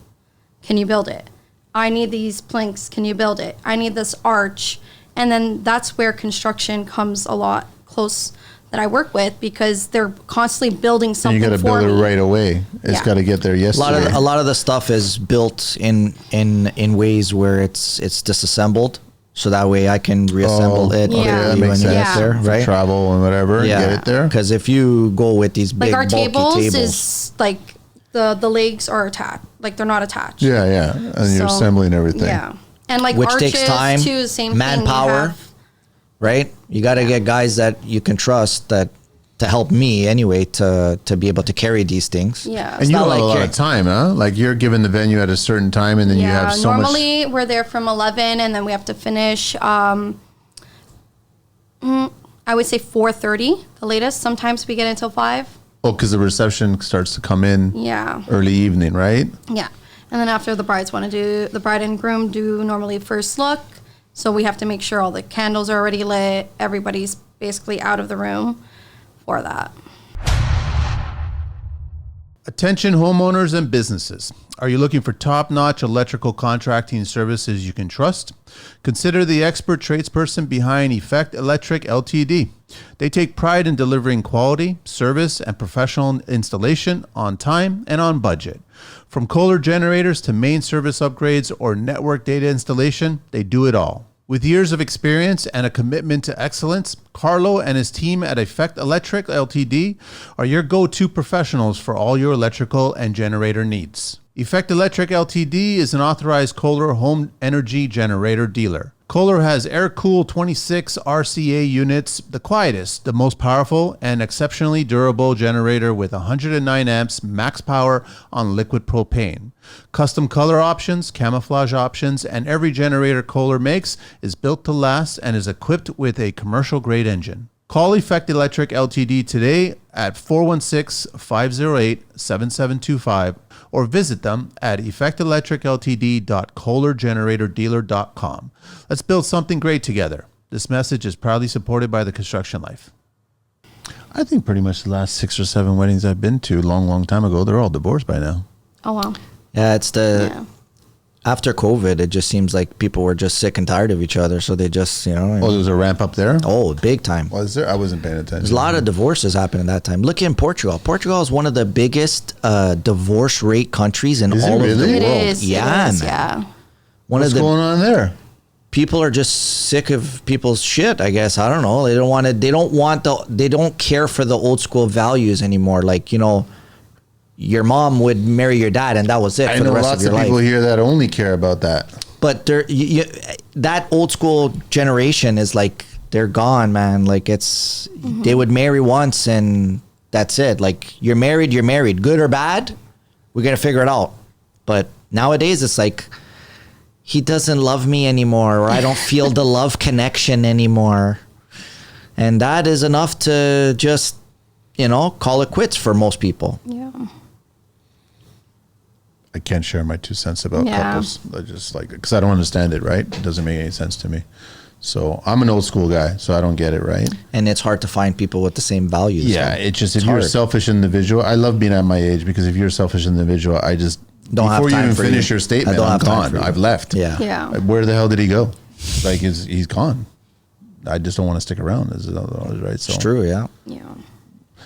Can you build it? I need these planks. Can you build it? I need this arch. And then that's where construction comes a lot close that I work with because they're constantly building And something you got to for build it me. right away. It's Yeah. got to get there a yesterday. lot of the stuff is built in ways where it's disassembled, so that way I can reassemble it Yeah. Okay, that when makes you sense. get Yeah. there, For right? travel and whatever. Yeah, Get it there. Because if you go with these big Like our bulky tables, tables, is like the legs are attached. Like they're not attached. Yeah, yeah. And you're So, assembling everything. Yeah. And like which arches takes time, too, same manpower, thing. You have- right? You got to get guys that you can trust that to help me anyway to be able to carry these things. Yeah. And you not have like a lot here- of time, huh? Like you're given the venue at a certain time, and then you have so much. normally we're there from 11 and then we have to finish I would say 4:30 the latest. Sometimes we get until 5. Oh, because the reception starts to come in Yeah. early evening, right? Yeah. And then after the the bride and groom do normally first look. So we have to make sure all the candles are already lit. Everybody's basically out of the room for that. Attention homeowners and businesses. Are you looking for top-notch electrical contracting services you can trust? Consider the expert tradesperson behind Effect Electric Ltd. They take pride in delivering quality, service, and professional installation on time and on budget. From Kohler generators to main service upgrades or network data installation, they do it all. With years of experience and a commitment to excellence, Carlo and his team at Effect Electric Ltd. are your go-to professionals for all your electrical and generator needs. Effect Electric Ltd. is an authorized Kohler home energy generator dealer. Kohler has air-cooled 26 RCA units, the quietest, the most powerful, and exceptionally durable generator with 109 amps max power on liquid propane. Custom color options, camouflage options, and every generator Kohler makes is built to last and is equipped with a commercial-grade engine. Call Effect Electric Ltd. today at 416-508-7725 or visit them at effectelectricltd.kohlergeneratordealer.com. Let's build something great together. This message is proudly supported by the Construction Life. I think pretty much the last 6 or 7 weddings I've been to, long time ago, they're all divorced by now. Oh, wow. Yeah, it's after COVID, it just seems like people were just sick and tired of each other. So they just, Oh, there was a ramp up there? Oh, big time. Was there? I wasn't paying attention. There's a lot of divorces happening that time. Look in Portugal. Portugal is one of the biggest divorce rate countries in Is it all of the really? world. It is. Yeah, it is, man. yeah. One What's of the going on there? people are just sick of people's shit, I guess. I don't know. They don't care for the old school values anymore. Like, your mom would marry your dad and that was it I for the know rest lots of of your people life. here that only care about that. But that old school generation is like, they're gone, man. Like they would marry once and that's it. Like you're married, good or bad, we're going to figure it out. But nowadays it's like, he doesn't love me anymore, or I don't feel the love connection anymore. And that is enough to just, call it quits for most people. Yeah. I can't share my 2 cents about Yeah. couples. I just because I don't understand it, right? It doesn't make any sense to me. So I'm an old school guy, so I don't get it, right? And it's hard to find people with the same values. Yeah, it's just if you're a hard. selfish individual, I love being at my age because if you're a selfish individual, I just Don't have before you time even for finish you. your statement, I don't I'm have time gone. for you. I've left. Yeah. Yeah. Where the hell did he go? Like he's gone. I just don't want to stick around. Is right? So It's true, yeah. Yeah.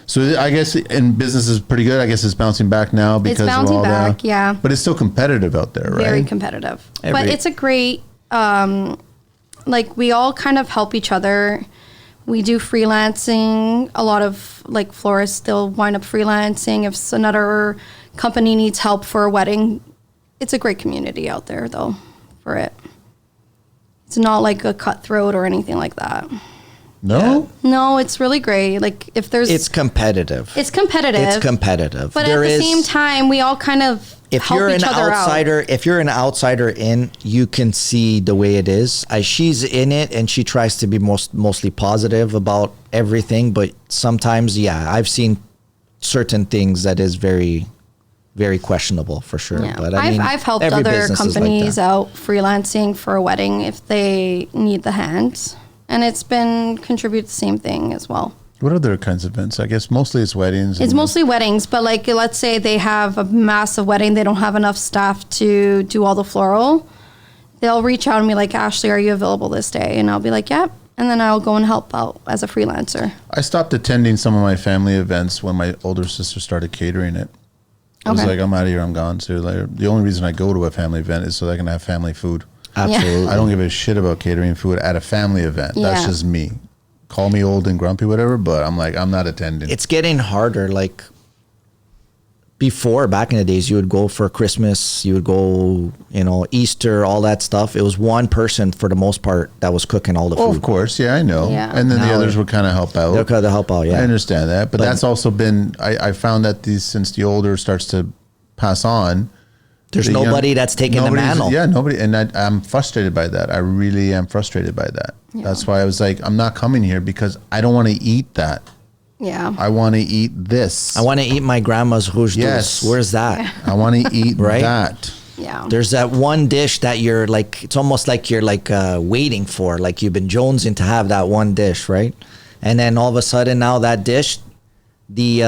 So I guess in business is pretty good. I guess it's bouncing back now because It's bouncing of all back, that. yeah. But it's still competitive out there, right? Very competitive. But it's a great, we all kind of help each other. We do freelancing. A lot of florists still wind up freelancing. If another company needs help for a wedding, it's a great community out there though for it. It's not like a cutthroat or anything like that. No? No, it's really great. Like if there's, It's competitive. it's competitive. It's competitive. But at the same time, we all kind of if help you're each an other outsider, out. if you're an outsider in, you can see the way it is. She's in it and she tries to be mostly positive about everything, but sometimes, I've seen certain things that is very, very questionable for sure. Yeah. But I mean, I've helped every other business is like companies that. out freelancing for a wedding if they need the hands, and it's been contribute the same thing as well. What other kinds of events? I guess mostly it's weddings. It's and- mostly weddings, but let's say they have a massive wedding, they don't have enough staff to do all the floral. They'll reach out and be like, Ashley, are you available this day? And I'll be like, yep. And then I'll go and help out as a freelancer. I stopped attending some of my family events when my older sister started catering it. I was Okay. like, I'm out of here. I'm gone. So the only reason I go to a family event is so that I can have family food. Absolutely. I don't give a shit about catering food at a family event. That's Yeah. just me. Call me old and grumpy, whatever, but I'm like, I'm not attending. It's getting harder. Like before, back in the days, you would go for Christmas, you would go, Easter, all that stuff. It was one person for the most part that was cooking all the Oh, food. of course. Yeah, I know. Yeah. And then the Now others would kind of help out. They'll kind of help out, yeah. I understand that. But that's also been, I found that since the older starts to pass on, There's the young- nobody that's taking the nobody's- mantle. Yeah, nobody. And I'm frustrated by that. I really am frustrated by that. Yeah. That's why I was like, I'm not coming here because I don't want to eat that. Yeah. I want to eat this. I want to eat my grandma's rouge Yes. douce. Where's that? I want to eat Right? that. Yeah. There's that one dish that you're like, it's almost like you're like waiting for, like you've been jonesing to have that one dish, right? And then all of a sudden now that dish, the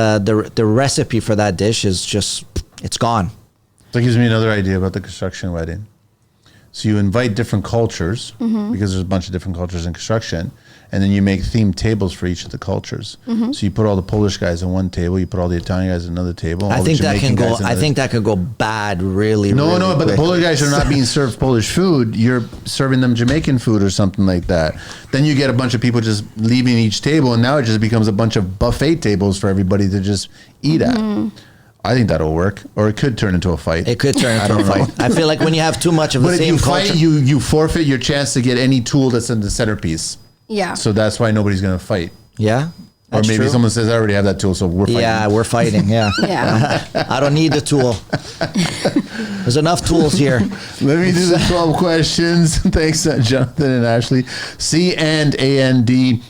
recipe for that dish is just, it's gone. That gives me another idea about the construction wedding. So you invite different cultures because there's a bunch of different cultures in construction, and then you make themed tables for each of the cultures. So you put all the Polish guys on one table, you put all the Italian guys on another table. I all the think that Jamaican can go. guys on I another- think that could go bad really. No, really no, but the quick. Polish guys are not being served Polish food. You're serving them Jamaican food or something like that. Then you get a bunch of people just leaving each table, and now it just becomes a bunch of buffet tables for everybody to just eat at. I think that'll work, or it could turn into a fight. It could turn into a fight. I feel like when you have too much of the But if same you culture, fight, you forfeit your chance to get any tool that's in the centerpiece. Yeah. So that's why nobody's going to fight. yeah. Or That's maybe true. someone says, I already have that tool, so we're fighting. Yeah, we're fighting. Yeah. Yeah. I don't need the tool. There's enough tools here. Let me do the 12 questions. Thanks, Jonathan and Ashley. C&ANDN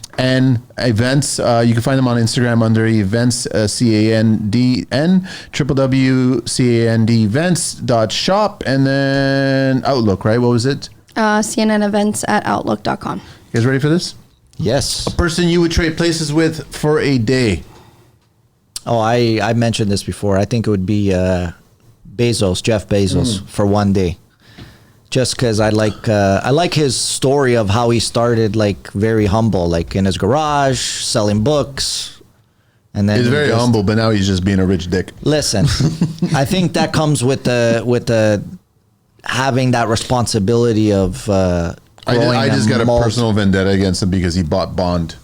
events. You can find them on Instagram under events, CANDN, www.candevents.shop, and then Outlook, right? What was it? CNNevents@outlook.com. You guys ready for this? Yes. Person you would trade places with for a day. Oh, I mentioned this before. I think it would be Jeff Bezos, for one day. Just because I like his story of how he started, like very humble, like in his garage selling books, and then He's he very just- humble, but now he's just being a rich dick. Listen, I think that comes with the having that responsibility of. I just got a multi- personal vendetta against him because he bought Bond.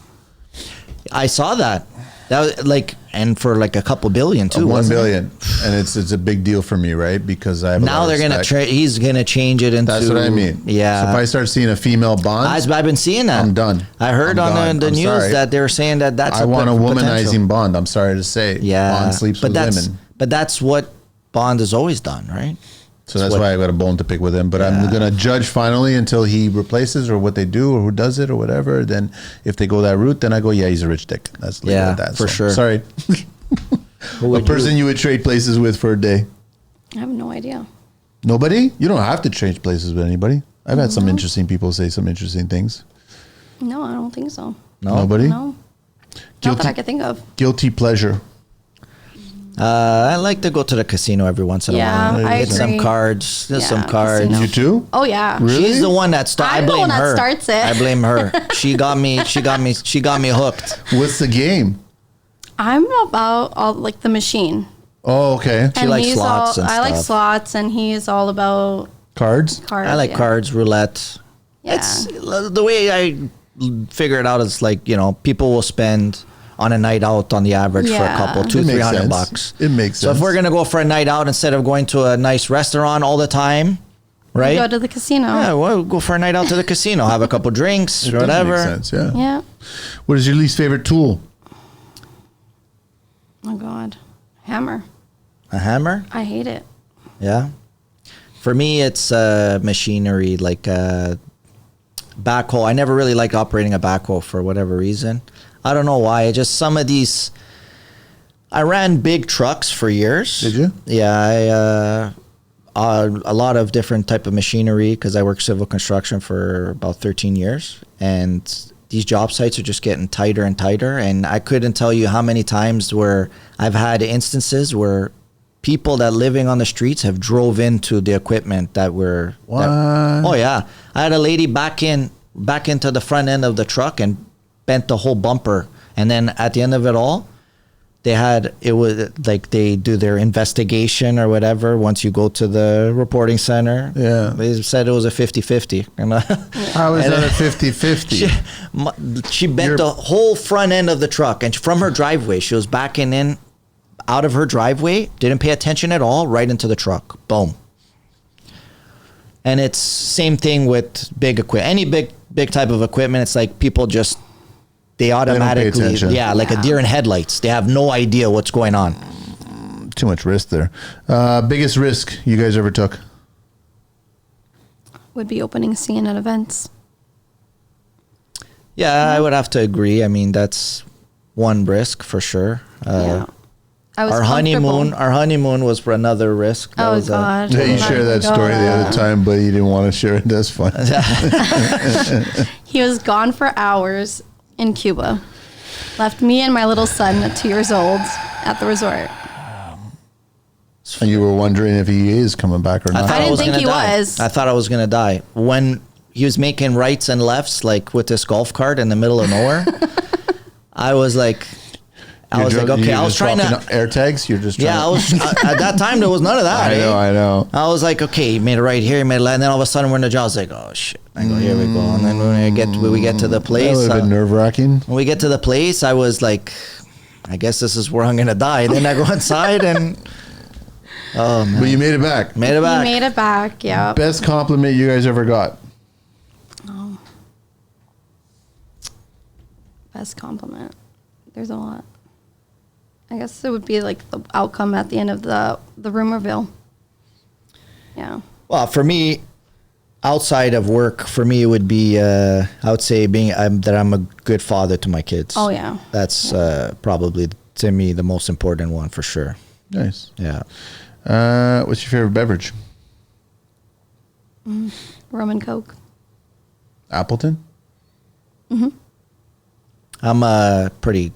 I saw that. That was like, and for like a couple billion too. 1 wasn't it? billion, and it's a big deal for me, right? Because I have a Now lot of they're gonna respect. he's gonna change it into. That's what I mean. Yeah. So if I start seeing a female Bond, I've been seeing that. I'm done. I heard I'm on done. the I'm news sorry. that they were saying that's I want a potential. womanizing Bond. I'm sorry to say. Yeah, Bond sleeps but with that's women. but that's what Bond has always done, right? So that's what- why I got a bone to pick with him. But I'm Yeah. gonna judge finally until he replaces or what they do or who does it or whatever. Then if they go that route, then I go, yeah, he's a rich dick. That's leave it Yeah, at that. for sure. Sorry. Who A would person you would trade places with for a day. I have no idea. Nobody? You don't have to change places with anybody. I've had some interesting people say some interesting things. No, I don't think so. No? Nobody? No. Not Guilty- that I could think of. Guilty pleasure. I like to go to the casino every once in Yeah, a while. I Get some agree. cards. Get Yeah, some cards. casino. You too? Oh yeah. Really? She's the one that started. I I'm the blame one that her. starts it. I blame her. She got me. She got me hooked. What's the game? I'm about all like the machine. Oh, okay. She likes slots and I like stuff. slots, and he's all about Cards? cards. I like yeah. cards, roulette. Yeah. It's the way I figure it out is like, people will spend on a night out on the average for a Yeah. couple, It $200, makes $300 sense. bucks. It makes So if sense. we're gonna go for a night out instead of going to a nice restaurant all the time, right? Go to the casino. Yeah, we'll go for a night out to the casino, have a couple drinks, It does whatever. make sense, yeah. Yeah. What is your least favorite tool? Oh God. Hammer. A hammer? I hate it. Yeah. For me, it's machinery, like backhoe. I never really liked operating a backhoe for whatever reason. I don't know why. Just some of these. I ran big trucks for years. Did you? Yeah, a lot of different type of machinery because I worked civil construction for about 13 years, and these job sites are just getting tighter and tighter. And I couldn't tell you how many times where I've had instances where people that living on the streets have drove into the equipment that were. What? Oh yeah, I had a lady back into the front end of the truck and bent the whole bumper, and then at the end of it all, it was like they do their investigation or whatever once you go to the reporting center. Yeah. They said it was a 50-50. How is that a 50-50? She bent the whole front end of the truck, and from her driveway, she was backing in out of her driveway, didn't pay attention at all, right into the truck. Boom. And it's same thing with big equipment. Any big type of equipment, it's like people just they automatically attention. like a deer in headlights. They have no idea what's going on. Too much risk there. Biggest risk you guys ever took? Would be opening scene at events. Yeah, I would have to agree. I mean, that's one risk for sure. Yeah. I was Our honeymoon was for another risk. That Oh was, God. Yeah, you Oh my shared that story the God. other time, but you didn't want to share it. That's fine. He was gone for hours in Cuba. Left me and my little son at 2 years old at the resort. And you were wondering if he is coming back or not. I didn't was think gonna he die. was. I thought I was gonna die when he was making rights and lefts, like with this golf cart in the middle of nowhere. I was like, okay. I was trying to. air tags. You're just trying Yeah, I to- was at that time. There was none of that. I know. I was like, okay, he made it right here, he made it left, and then all of a sudden we're in the job. I was like, oh shit! I go, here we go, and then when we get to the That place, would have been nerve wracking. when we get to the place, I was like, I guess this is where I'm gonna die. Then I go inside and oh man, But you made it back. made it back. He made it back. Yeah. Best compliment you guys ever got? Best compliment. there's a lot. I guess it would be like the outcome at the end of the room reveal. Yeah. Well, for me, outside of work, for me it would be I would say that I'm a good father to my kids. Oh yeah. That's probably to me the most important one for sure. Nice. Yeah. What's your favorite beverage? Rum and Coke. Appleton? I'm a pretty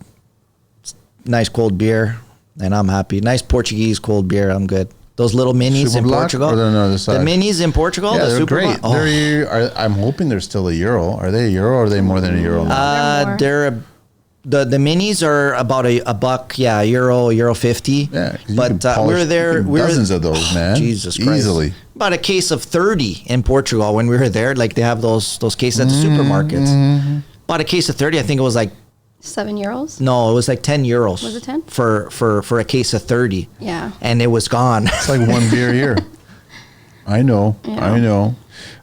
nice cold beer, and I'm happy. Nice Portuguese cold beer, I'm good. Those little minis Super in Black Portugal. or they're on the other The side? minis in Portugal. Yeah, the they're Super great. Black. Oh. I'm hoping they're still €1. Are they €1 or are they more than €1 now? They're The minis are about a buck, yeah, euro 50. Yeah, 'cause you but can polish we were there. dozens of those, man. Jesus Christ, Easily. About a case of 30 in Portugal when we were there. Like they have those cases at the Mm-hmm. supermarkets. About a case of 30, I think it was like €7. no, it was like €10. Was it 10? for a case of 30? Yeah. and it was gone. It's like one beer a year. I know. Yeah. I know.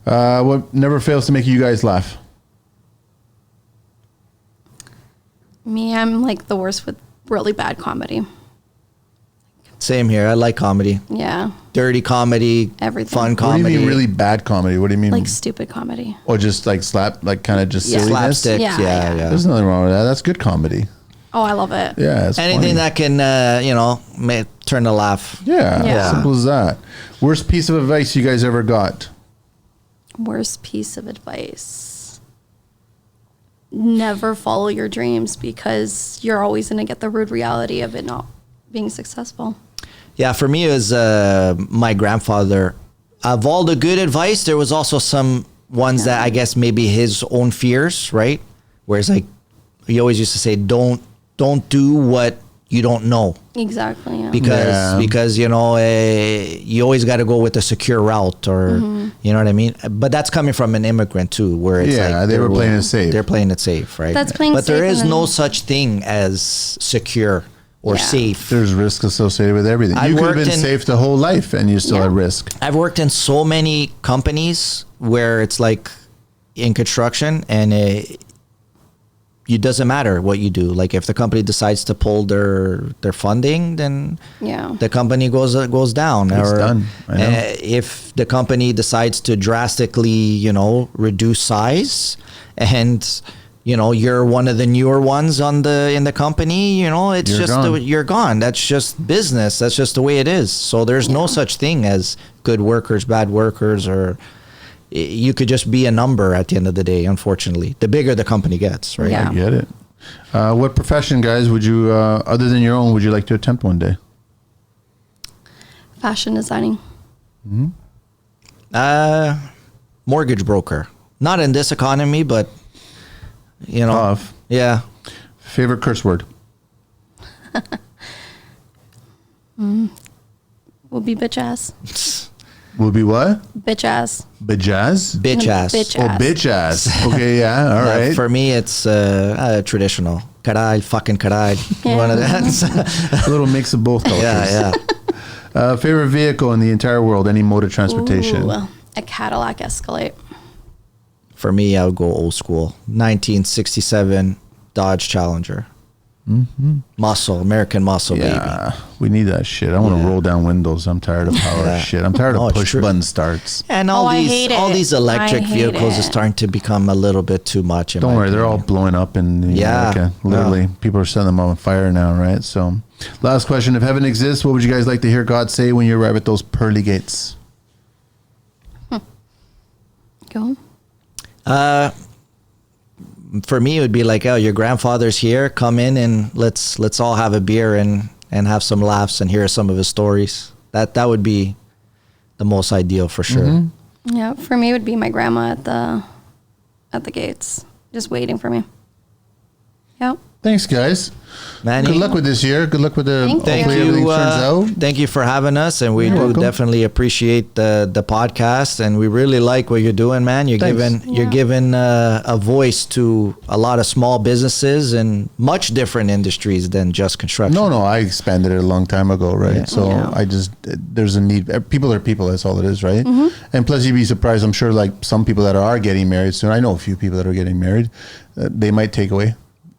What never fails to make you guys laugh? Me, I'm like the worst with really bad comedy. Same here. I like comedy, Yeah. dirty comedy, Everything. fun What do comedy. you mean really bad comedy? What do you mean? Like stupid comedy. Or just like kind of just Yeah. silliness? Slapstick? Yeah, Yeah, yeah. There's nothing wrong with that. That's good comedy. Oh, I love it. Yeah. It's Anything funny. that can turn a laugh. Yeah, Yeah. simple as that. Worst piece of advice you guys ever got? Worst piece of advice. Never follow your dreams because you're always going to get the rude reality of it not being successful. Yeah, for me, it was my grandfather. Of all the good advice, there was also some ones that I guess maybe his own fears, right? Whereas like he always used to say, don't do what you don't know. Exactly. Yeah. Because you always got to go with the secure route, or you know what I mean. But that's coming from an immigrant too, where it's Yeah, like they were playing it safe. They're playing it safe, right? That's playing but there safe is and no then- such thing as secure or Yeah. safe. There's risk associated with everything. I've You could have worked been in- safe the whole life and you're still Yeah. at risk. I've worked in so many companies where it's like in construction, and it doesn't matter what you do. Like if the company decides to pull their funding, then Yeah. the company goes down. It's done. I know. If the company decides to drastically, reduce size, and you're one of the newer ones in the company, it's You're just gone. you're gone. That's just business. That's just the way it is. So there's no such thing as good workers, bad workers, or you could just be a number at the end of the day. Unfortunately, the bigger the company gets, right? Yeah. I get it. What profession, guys, would you, other than your own, would you like to attempt one day? Fashion designing. Mortgage broker. Not in this economy, but Tough. yeah. Favorite curse word? Will be bitch ass. Would be what? Bitch ass. Bajazz? Bitch ass. Bitch Oh, ass. bitch ass. Okay, yeah, all right. For me, it's traditional. Caray, fucking caray. Yeah. One of that. A little mix of both cultures. yeah. Favorite vehicle in the entire world? Any mode of transportation? Ooh, a Cadillac Escalade. For me, I would go old school. 1967 Dodge Challenger. Muscle, American muscle, baby. Yeah, we need that shit. I want to Yeah. roll down windows. I'm tired of power Yeah. shit. I'm tired No, of it's push true. button starts. And I hate all it. these electric I hate vehicles it. are starting to become a little bit too much. in Don't my worry, they're all opinion. blowing up in Yeah. America. Literally, people are setting them on fire now, right? So, last question: if heaven exists, what would you guys like to hear God say when you arrive at those pearly gates? Go. For me, it would be like, oh, your grandfather's here. Come in and let's all have a beer and have some laughs and hear some of his stories. That would be the most ideal for sure. Yeah, for me it would be my grandma at the gates, just waiting for me. Yep. Thanks, guys. Manny, Good luck with this year. Good luck with the. Thank Thank hopefully you. everything you. turns out. Thank you for having us, and we You're do welcome. definitely appreciate the podcast, and we really like what you're doing, man. You're Thanks. you're giving a voice to a lot of small businesses and much different industries than just construction. No, I expanded it a long time ago, right? Yeah. So Yeah. there's a need. People are people. That's all it is, right? And plus, you'd be surprised. I'm sure, like some people that are getting married soon. I know a few people that are getting married. They might take away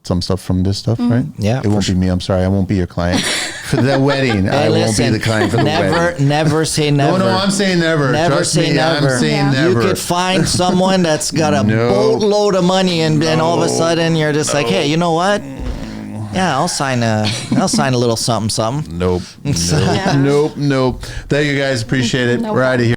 some stuff from this stuff, right? Yeah, It won't be me. I'm sorry. I won't be your client for the wedding. I won't be the client for the wedding. Never say never. No, I'm saying never. Never Trust say me, never. I'm saying Yeah. never. You could find someone that's got a No. boatload of money, and all of a sudden you're just like, hey, you know what? Yeah, I'll sign a little something, something. Nope. Yeah. Nope. Thank you guys. Appreciate it. No We're out of here.